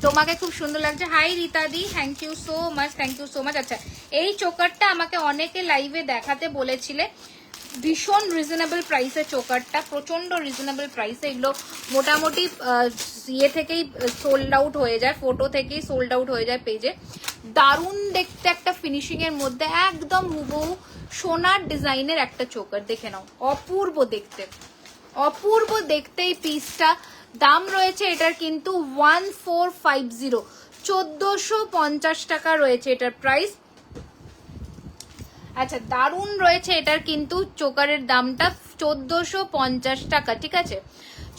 তোমাকে খুব সুন্দর লাগছে। হাই রীতাদি, thank you so much, thank you so much. আচ্ছা, এই চোকারটা আমাকে অনেকে লাইভে দেখাতে বলেছিলে, ভীষণ রিজনেবল প্রাইসে চোকারটা, প্রচন্ড রিজনেবল প্রাইসে। এগুলো মোটামুটি ইয়ে থেকেই সোল্ড আউট হয়ে যায়, ফটো থেকেই সোল্ড আউট হয়ে যায় পেজে। দারুণ দেখতে একটা ফিনিশিং এর মধ্যে, একদম হুবহু সোনার ডিজাইনের একটা চোকার, দেখে নাও, অপূর্ব দেখতে, অপূর্ব দেখতে এই পিসটা। দাম রয়েছে এটার কিন্তু 1450। 1450 টাকা রয়েছে এটার প্রাইস। আচ্ছা দারুণ রয়েছে এটার কিন্তু চোকারের দামটা 1450 টাকা, ঠিক আছে।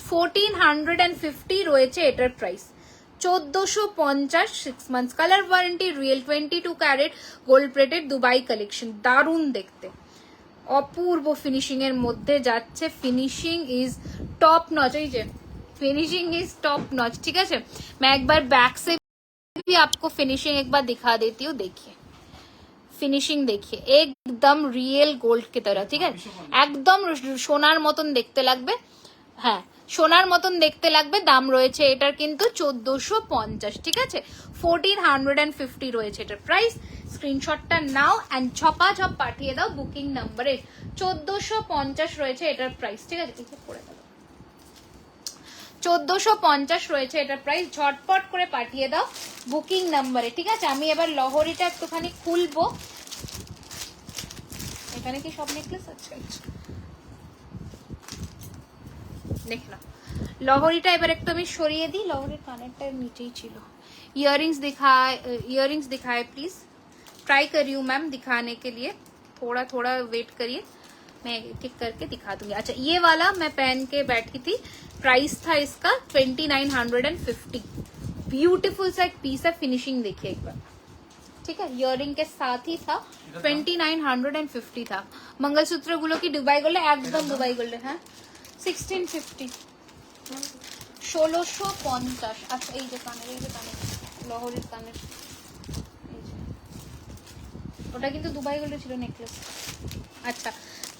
1450 রয়েছে এটার price, 1450, 6 months colour warranty, real 22 carat gold plated Dubai collection. দারুণ দেখতে, অপূর্ব ফিনিশিং এর মধ্যে যাচ্ছে। ফিনিশিং ইজ टॉप नॉच, এই যে फिनिशिंग इज टॉप नॉच, ठीक है। मैं एक बार बैक से भी आपको फिनिशिंग एक बार दिखा देती हूँ, देखिए ফিনিশিং দেখিয়ে একদম রিয়েল গোল্ড কে तरह, ঠিক আছে। একদম সোনার মতন দেখতে লাগবে, হ্যাঁ সোনার মতন দেখতে লাগবে। দাম রয়েছে এটার কিন্তু 1450, ঠিক আছে। 1450 রয়েছে এটার প্রাইস। স্ক্রিনশটটা নাও অ্যান্ড ছপাছপ পাঠিয়ে দাও বুকিং নাম্বারে। 1450 রয়েছে এটার প্রাইস, ঠিক আছে। কিছু করে দাও, 1450 রয়েছে এটার প্রাইস। ঝটপট করে পাঠিয়ে দাও বুকিং নাম্বারে, ঠিক আছে। আমি এবার লহরিটা একটুখানি খুলবো। এখানে কি সব নেকলেস আছে? দেখ না, লহরিটা এবার একটু আমি সরিয়ে দিই। লহরির কানেরটা নিচেই ছিল। इयररिंग्स दिखाए प्लीज। ट्राई करी हूँ मैम दिखाने के लिए, थोड़ा थोड़ा वेट करिए, मैं एक एक करके दिखा दूंगी। अच्छा ये वाला मैं पहन के बैठी थी, प्राइस था इसका 2950। ब्यूटीफुल सा एक पीस है, फिनिशिंग देखिए एक बार, ठीक है। इयररिंग के साथ ही था, 2950 था। मंगलसूत्र गुलो की दुबई गोल्ड, एकदम दुबई गोल्ड है। 1650, 1650। अच्छा এই যে কানের লহরির কানের, ওটা কিন্তু দুবাই গোল্ডে ছিল নেকলেস। আচ্ছা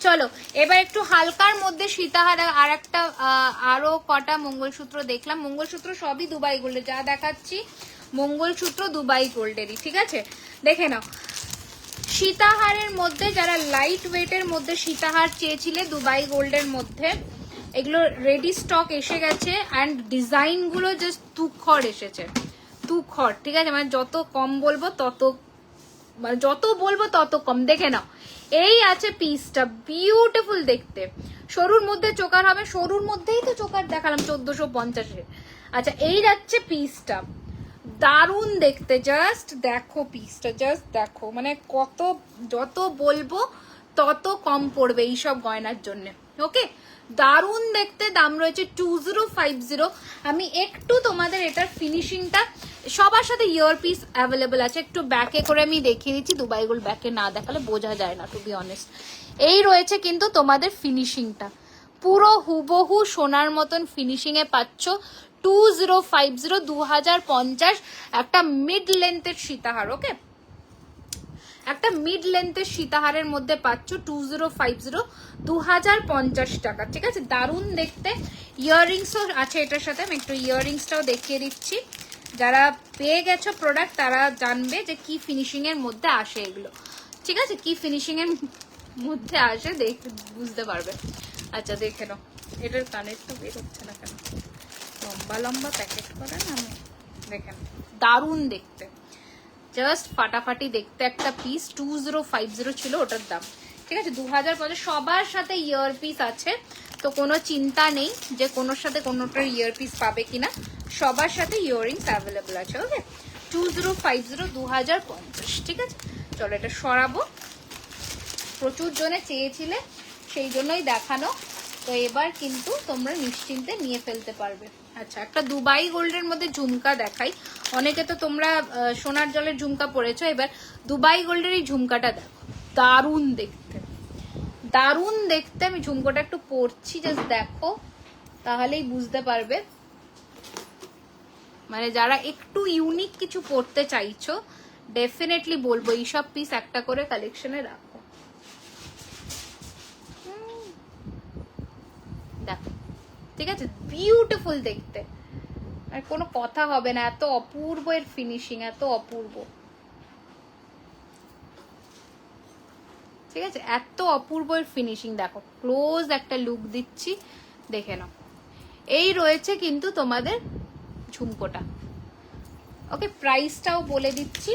চলো এবার একটু হালকার মধ্যে সীতাহার আর একটা আরো কটা মঙ্গলসূত্র দেখলাম। মঙ্গলসূত্র সবই দুবাই গোল্ডে, যা দেখাচ্ছি মঙ্গলসূত্র দুবাই গোল্ডেরই, ঠিক আছে। দেখে নাও সীতাহারের মধ্যে যারা লাইট ওয়েটের মধ্যে সীতাহার চেয়েছিলে দুবাই গোল্ডের মধ্যে, এগুলো রেডি স্টক এসে গেছে। অ্যান্ড ডিজাইন গুলো জাস্ট তুখর এসেছে, তুখর, ঠিক আছে। মানে যত কম বলবো তত, মানে যত বলবো তত কম। দেখে নাও এই আছে পিসটা, বিউটিফুল দেখতে। সরুর মধ্যে চোকার হবে, সরুর মধ্যেই তো চোকার দেখালাম 1450-এ। আচ্ছা এই যাচ্ছে পিসটা, দারুণ দেখতে। জাস্ট দেখো পিসটা, জাস্ট দেখো, মানে কত, যত বলবো তত কম পড়বে এইসব গয়নার জন্য। ওকে দারুণ দেখতে। দাম রয়েছে 2050। আমি একটু তোমাদের এটার ফিনিশিংটা, সবার সাথে ইয়ার পিস অ্যাভেলেবল আছে, একটু ব্যাকে করে আমি দেখিয়ে দিচ্ছি। দুবাই গোল্ড ব্যাকে না দেখালে বোঝা যায় না, টু বি অনেস্ট। এই রয়েছে কিন্তু তোমাদের ফিনিশিংটা, পুরো হুবহু সোনার মতন ফিনিশিং এ পাচ্ছ। 2050, 2050 একটা মিড লেন্থের সীতাহার, ওকে একটা মিড লেন্থের সীতাহারের মধ্যে পাচ্ছ 2050, 2050 টাকা, ঠিক আছে। দারুণ দেখতে। ইয়াররিংসও আছে এটার সাথে, আমি একটু ইয়াররিংসটাও দেখিয়ে দিচ্ছি। যারা পেয়ে গেছো প্রোডাক্ট তারা জানবে যে কি ফিনিশিং এর মধ্যে আসে এগুলো, ঠিক আছে। কি ফিনিশিং এর মধ্যে আসে বুঝতে পারবে। আচ্ছা দেখে নাও, এটার কানের তো বের হচ্ছে না কেন, লম্বা লম্বা প্যাকেট করে না। আমি দেখেন দারুণ দেখতে, জাস্ট ফাটাফাটি দেখতে একটা পিস। 2050 ছিল ওটার দাম, ঠিক আছে। 2050 সবার সাথে ইয়ার পিস আছে, তো কোনো চিন্তা নেই যে কোনোর সাথে কোনোটার ইয়ার পিস পাবে কিনা, সবার সাথে ইয়াররিংস অ্যাভেলেবল আছে, ওকে। 2050, 2050, ঠিক আছে। চলো এটা সরাবো, প্রচুর জনে চেয়েছিলে সেই জন্যই দেখানো। তো এবার কিন্তু তোমরা নিশ্চিন্তে নিয়ে ফেলতে পারবে। আচ্ছা একটা দুবাই গোল্ডের মধ্যে ঝুমকা দেখাই। অনেকে তো তোমরা সোনার জলের ঝুমকা পরেছো, এবার দুবাই গোল্ডের এই ঝুমকাটা দেখো, দারুণ দেখতে, দারুণ দেখতে। আমি ঝুমকোটা একটু পরছি, জাস্ট দেখো তাহলেই বুঝতে পারবে। মানে যারা একটু ইউনিক কিছু পরতে চাইছো ডেফিনেটলি বলবো এইসব পিস একটা করে কালেকশনে রাখো। দেখো ঠিক আছে, বিউটিফুল দেখতে, আর কোনো কথা হবে না, এত অপূর্ব এর ফিনিশিং, এত অপূর্ব, ঠিক আছে, এত অপূর্ব এর ফিনিশিং। দেখো ক্লোজ একটা লুক দিচ্ছি, দেখে নাও। এই রয়েছে কিন্তু তোমাদের ঝুমকোটা, ওকে। প্রাইসটাও বলে দিচ্ছি,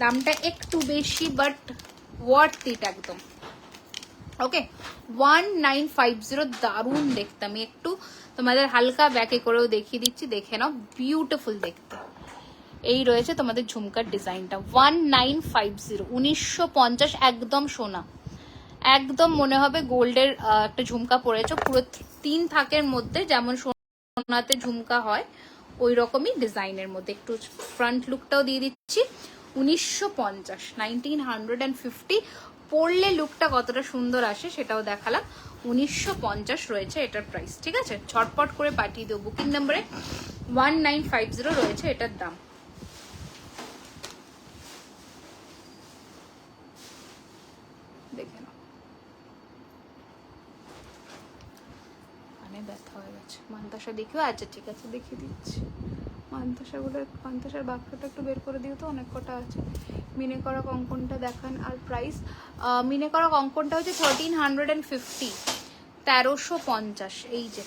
দামটা একটু বেশি বাট ওয়ার্থ ইট একদম, ওকে। 1950, দারুণ দেখতে। আমি একটু তোমাদের হালকা ব্যাকে করেও দেখিয়ে দিচ্ছি, দেখে নাও, বিউটিফুল দেখতে, এই রয়েছে তোমাদের ঝুমকার ডিজাইনটা 1950 1950 একদম সোনা, একদম মনে হবে গোল্ডের একটা ঝুমকা পরেছো, পুরো 3 থাকের মধ্যে যেমন সোনাতে ঝুমকা হয় ওই রকমই ডিজাইনের মধ্যে। একটু ফ্রন্ট লুকটাও দিয়ে দিচ্ছি 1950 1950, পরলে লুকটা কতটা সুন্দর আসে সেটাও দেখালাম। 1950 রয়েছে এটার প্রাইস, ঠিক আছে? ঝটপট করে পাঠিয়ে দেবো, বুকিং নাম্বারে 1950 রয়েছে এটার দাম। দেখে নাও, কানে ব্যথা হয়ে গেছে। মান্তাসা দেখিও, আচ্ছা ঠিক আছে দেখিয়ে দিচ্ছি। মান্তাসার বাক্সটা একটু বের করে দিও তো, অনেক কটা আছে। মিনে করা কঙ্কনটা দেখান আর প্রাইস। মিনে করা কঙ্কনটা হচ্ছে 1350, 1350 এই যে,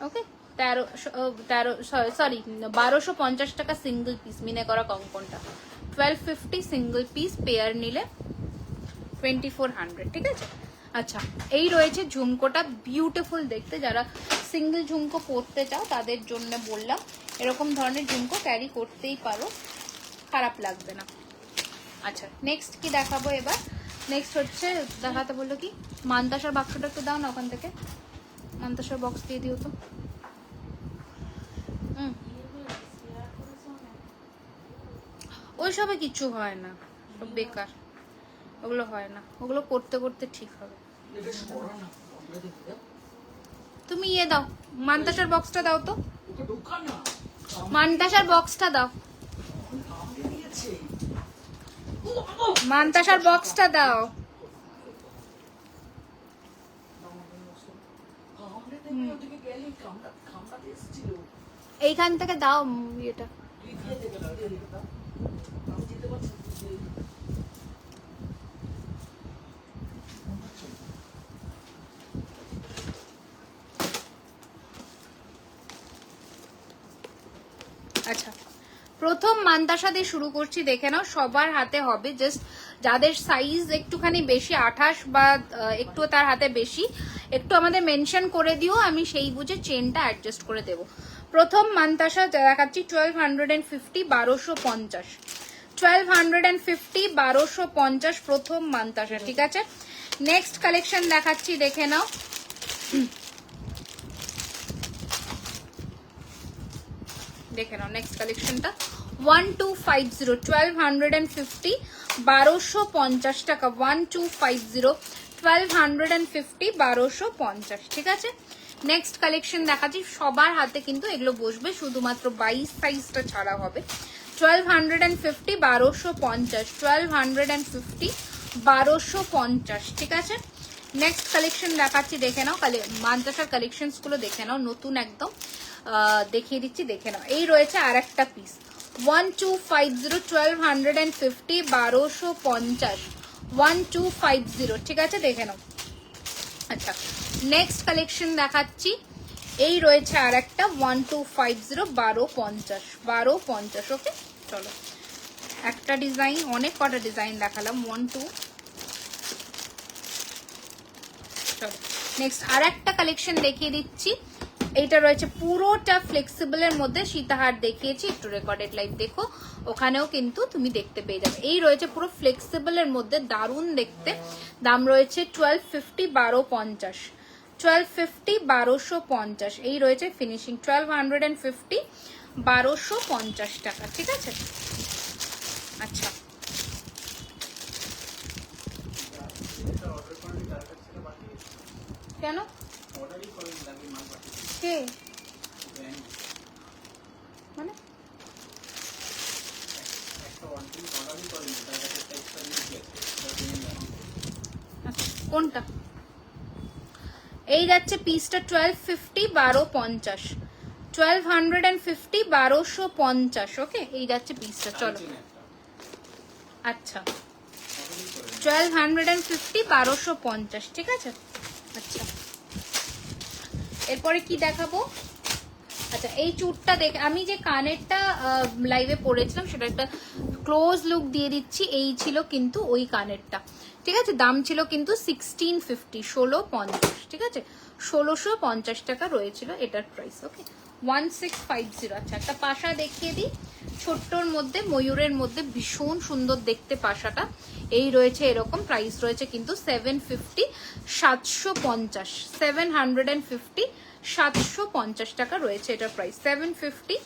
ওকে 1250 টাকা সিঙ্গেল পিস মিনে করা কঙ্কনটা, 1250 সিঙ্গেল পিস, পেয়ার নিলে 2400, ঠিক আছে? আচ্ছা, এই রয়েছে ঝুমকোটা, বিউটিফুল দেখতে। যারা সিঙ্গেল ঝুমকো পরতে চাও তাদের জন্য বললাম, এরকম ধরনের ঝুমকো ক্যারি করতেই পারো, খারাপ লাগবে না। আচ্ছা, নেক্সট কি দেখাবো এবার? নেক্সট হচ্ছে দেখাতে বললো কি, মান্তাসার বাক্সটা একটু দাও না ওখান থেকে, মান্তাসার বক্স দিয়ে দিও তো। ওইসবে কিছু হয় না, সব বেকার, ওগুলো হয় না, ওগুলো করতে করতে ঠিক হবে। তুমি ইয়ে দাও, মান্তাসার বক্সটা দাও তো, মান্তাসার বক্সটা দাও, মান্তাসার বক্সটা দাও। এইখান থেকে দাও এটা। আচ্ছা, প্রথম মান্তাসা দিয়ে শুরু করছি, দেখে নাও। সবার হাতে হবে, জাস্ট যাদের সাইজ একটুখানি বেশি 28 বা একটু তার হাতে বেশি, একটু আমাদের মেনশন করে দিও, আমি সেই বুঝে চেনটা অ্যাডজাস্ট করে দেব। প্রথম মান্তাসা দেখাচ্ছি 1250, 1250, 1250, 1250 প্রথম মান্তাসা, ঠিক আছে? নেক্সট কালেকশন দেখাচ্ছি, দেখে নাও। দেখে নাও নেক্সট কালেকশনটা 1250, 1250, 1250 টাকা, 1250, 1250, 1250, ঠিক আছে? নেক্সট কালেকশন দেখাচ্ছি, সবার হাতে কিন্তু এগুলো বসবে, শুধুমাত্র 22 সাইজটা ছাড়া হবে। 1250, 1250, 1250, 1250, ঠিক আছে? নেক্সট কালেকশন দেখাচ্ছি, দেখে নাও। মান্তাসার কালেকশনস গুলো দেখে নাও, নতুন একদম দেখিয়ে দিচ্ছি, দেখে নাও। এই রয়েছে আর একটা পিস 1250, 1250, 1250, 1250, ঠিক আছে? দেখে নাও। আচ্ছা, নেক্সট কালেকশন দেখাচ্ছি, এই রয়েছে আর একটা 1250, 1250, 1250, ওকে? চলো, একটা ডিজাইন, অনেক কটা ডিজাইন দেখালাম, 1 2, চলো নেক্সট আর একটা কালেকশন দেখিয়ে দিচ্ছি। এইটা রয়েছে পুরোটা ফ্লেক্সিবলের মধ্যে, সীতাহার দেখিয়েছি, একটু রেকর্ডেড লাইভ দেখো, ওখানেও কিন্তু তুমি দেখতে পেয়ে যাবে। এই রয়েছে পুরো ফ্লেক্সিবলের মধ্যে, দারুণ দেখতে। দাম রয়েছে 1250, 1250, 1250, 1250, এই রয়েছে ফিনিশিং 1250, 1250 টাকা, ঠিক আছে? আচ্ছা, কেন কে মানে কোনটা? এই যাচ্ছে পিসটা 1250, 1250, 1250, 1250, ওকে? এই যাচ্ছে পিসটা, চলো। আচ্ছা, 1250, 1250, ঠিক আছে? আচ্ছা, এরপরে কি দেখাবো? আচ্ছা, এই চুটটা দেখে আমি যে কানেরটা লাইভে পরেছিলাম সেটা একটা ক্লোজ লুক দিয়ে দিচ্ছি। এই ছিল কিন্তু ওই কানেরটা, ঠিক আছে? দাম ছিল কিন্তু 1650, 1650, ঠিক আছে? 1650 টাকা রয়েছিল এটার প্রাইস, ওকে? 1650। আচ্ছা একটা পাশা দেখিয়ে দিই ছোট্টর মধ্যে, ময়ূরের মধ্যে, ভীষণ সুন্দর দেখতে পাশাটা। এই রয়েছে এরকম, প্রাইস রয়েছে কিন্তু 750, 750, 750, 750 টাকা রয়েছে এটার প্রাইস, 750,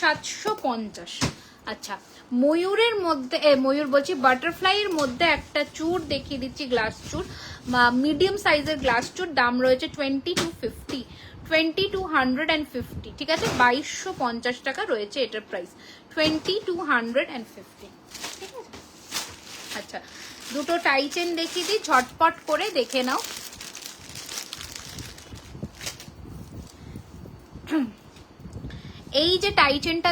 750। আচ্ছা ময়ূরের মধ্যে, ময়ূর বলছি, বাটারফ্লাই এর মধ্যে একটা চূড় দেখিয়ে দিচ্ছি, গ্লাস চূড়, মিডিয়াম সাইজের গ্লাস চূড়, দাম রয়েছে 2250, 2250, ঠিক আছে, 2250 টাকা রয়েছে এটার প্রাইস, 2250, ঠিক আছে। আচ্ছা দুটো টাই চেন দেখিয়ে দিই, ঝটপট করে দেখে নাও। এই যে টাই চেনটা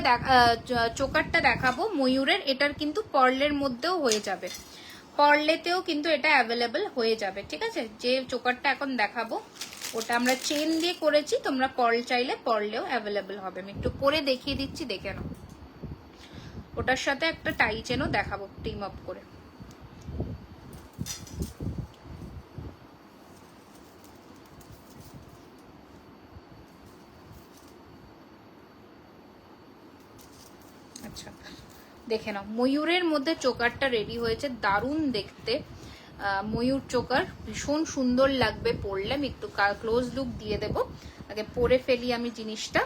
চোকারটা দেখাবো ময়ূরের, এটার কিন্তু পার্লের মধ্যেও হয়ে যাবে, পার্লেতেও কিন্তু এটা অ্যাভেলেবল হয়ে যাবে, ঠিক আছে। যে চোকারটা এখন দেখাবো ওটা আমরা চেন দিয়ে করেছি, তোমরা পার্ল চাইলে পার্লেও অ্যাভেলেবল হবে। আমি একটু পরে দেখিয়ে দিচ্ছি, দেখে নাও। ওটার সাথে একটা টাই চেনও দেখাবো টিম আপ করে। আচ্ছা দেখে নাও, ময়ূরের মধ্যে চোকারটা রেডি হয়েছে, দারুণ দেখতে ময়ূর চোকার, ভীষণ সুন্দর লাগবে পরলে। আমি একটু ক্লোজ লুক দিয়ে দেব, আগে পরে ফেলি আমি জিনিসটা।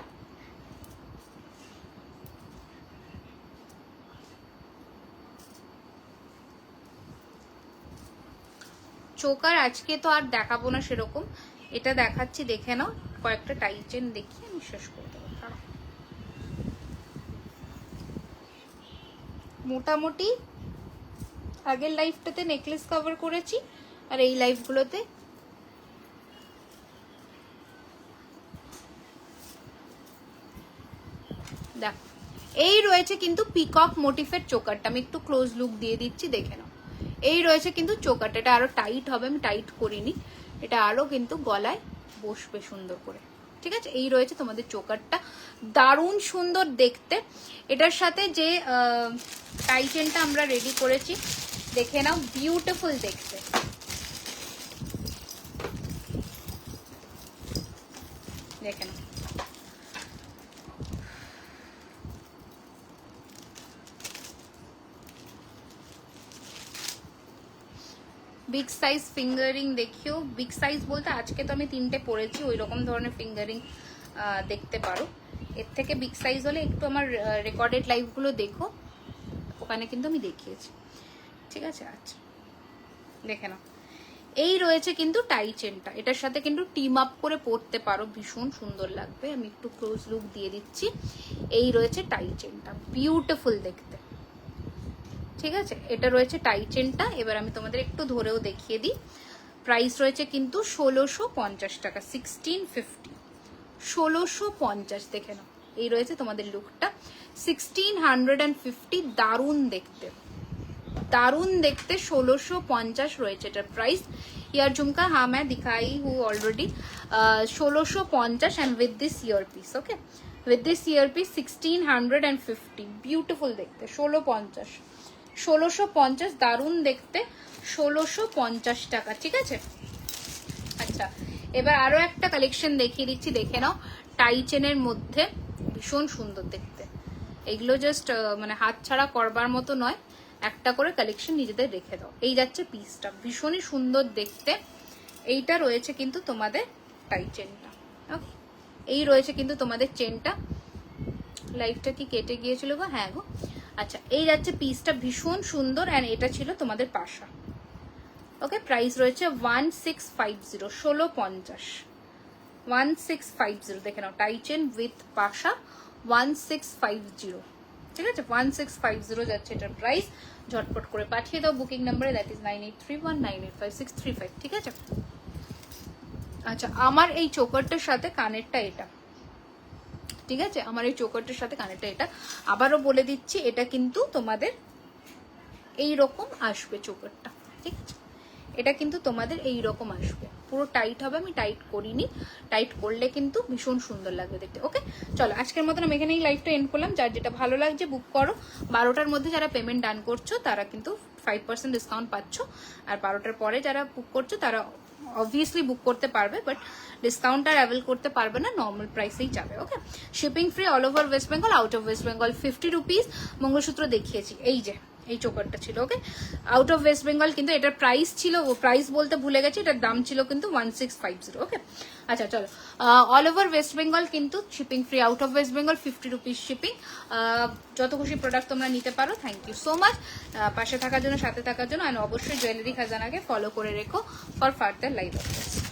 চোকার আজকে তো আর দেখাবো না সেরকম, এটা দেখাচ্ছি, দেখে নাও। কয়েকটা টাই চেন দেখিয়ে আমি শেষ করে দেবো। মোটামুটি আগের লাইফটাতে নেকলেস কভার করেছি, আর এই লাইফগুলোতে দেখ এই রয়েছে কিন্তু পিকক মোটিফের চোকারটা। আমি একটু ক্লোজ লুক দিয়ে দিচ্ছি, দেখে নাও। এই রয়েছে কিন্তু চোকারটা, এটা আরো টাইট হবে, আমি টাইট করিনি, এটা আরো কিন্তু গলায় বসবে সুন্দর করে, ঠিক আছে। এই রয়েছে তোমাদের চোকারটা, দারুণ সুন্দর দেখতে। এটার সাথে যে টাই চেনটা আমরা রেডি করেছি দেখে নাও, বিউটিফুল দেখতে, দেখে নাও। বিগ সাইজ ফিঙ্গারিং দেখিও, বিগ সাইজ বলতে আজকে তো আমি 3টে পরেছি, ওই রকম ধরনের ফিঙ্গারিং দেখতে পারো। এর থেকে বিগ সাইজ হলে একটু আমার রেকর্ডেড লাইভগুলো দেখো, ওখানে কিন্তু আমি দেখিয়েছি, ঠিক আছে। আচ্ছা দেখে নাও, এই রয়েছে কিন্তু টাই চেনটা, এটার সাথে কিন্তু টিম আপ করে পরতে পারো, ভীষণ সুন্দর লাগবে। আমি একটু ক্লোজ লুক দিয়ে দিচ্ছি। এই রয়েছে টাই চেনটা, বিউটিফুল দেখতে, ঠিক আছে। এটা রয়েছে টাই চেনটা। এবার আমি তোমাদের একটু ধরেও দেখিয়ে দিই, প্রাইস রয়েছে কিন্তু 1650 টাকা, 1650, 1650, দেখে নাও। এই রয়েছে তোমাদের লুকটা, 1650, দারুণ দেখতে, दारुण देखते 1650 রয়েছে এটার প্রাইস। ইয়ার ঝুমকা হ্যাঁ मैं दिखाई हूँ already, 1650 and with this ear piece, okay with this ear piece 1650, beautiful देखते 1650, 1650 দারুণ দেখতে 1650 টাকা, ঠিক আছে। আচ্ছা এবার আরো একটা কালেকশন দেখিয়ে দিচ্ছি, দেখে নাও। টাই চেনের মধ্যে ভীষণ সুন্দর দেখতে, এগুলো জাস্ট মানে হাত ছাড়া করবার মতো নয়, একটা করে কালেকশন নিজেদের রেখে দাও। এই যাচ্ছে পিসটা, ভীষণই সুন্দর দেখতে। এইটা রয়েছে কিন্তু তোমাদের টাই চেনটা, ওকে এই রয়েছে কিন্তু তোমাদের চেনটা। লাইফটা কি কেটে গিয়েছিল গো? হ্যাঁ গো। আচ্ছা এই যাচ্ছে পিসটা, ভীষণ সুন্দর। অ্যান্ড এটা ছিল তোমাদের পাশা, ওকে প্রাইস রয়েছে 1650, 1650, 1650, দেখে নাও। টাই চেন উইথ পাশা 1650, ঠিক আছে 1650 যাচ্ছে এটার প্রাইস। ঝটপট করে পাঠিয়ে দাও বুকিং নাম্বারে, দ্যাট ইজ 9831985635, ঠিক আছে। আচ্ছা আমার এই চোকারটার সাথে কানেরটা এটা, ঠিক আছে, আমার এই চোকারটার সাথে কানেরটা এটা। আবারও বলে দিচ্ছি, এটা কিন্তু তোমাদের এই রকম আসবে চোকারটা, ঠিক আছে, এটা কিন্তু তোমাদের এই রকম আসবে, পুরো টাইট হবে। আমি টাইট করিনি, টাইট করলে কিন্তু ভীষণ সুন্দর লাগবে দেখতে। ওকে চলো আজকের মতন আমি এখানেই লাইভটা এন্ড করলাম। যার যেটা ভালো লাগছে বুক করো। 12টার মধ্যে যারা পেমেন্ট ডান করছো তারা কিন্তু 5% ডিসকাউন্ট পাচ্ছ। আর 12টার পরে যারা বুক করছো তারা অবভিয়াসলি বুক করতে পারবে, বাট ডিসকাউন্ট আর অ্যাভেল করতে পারবে না, নর্মাল প্রাইসেই যাবে। Okay, shipping free all over West Bengal, out of West Bengal 50 rupees. Mangalsutra দেখিয়েছি, এই যে এই চোকারটা ছিল। Okay, out of West Bengal কিন্তু এটার প্রাইস ছিল, প্রাইস বলতে ভুলে গেছি, এটার দাম ছিল কিন্তু 1650। ওকে, আচ্ছা চলো, অল ওভার ওয়েস্ট বেঙ্গল কিন্তু shipping free, out of West Bengal 50 rupees shipping. যত খুশি প্রোডাক্ট তোমরা নিতে পারো। থ্যাংক ইউ সো মাচ পাশে থাকার জন্য, সাথে থাকার জন্য। অ্যান্ড অবশ্যই জুয়েলারি খাজানাকে ফলো করে রেখো ফর ফার্দার লাইভ আপডেটস।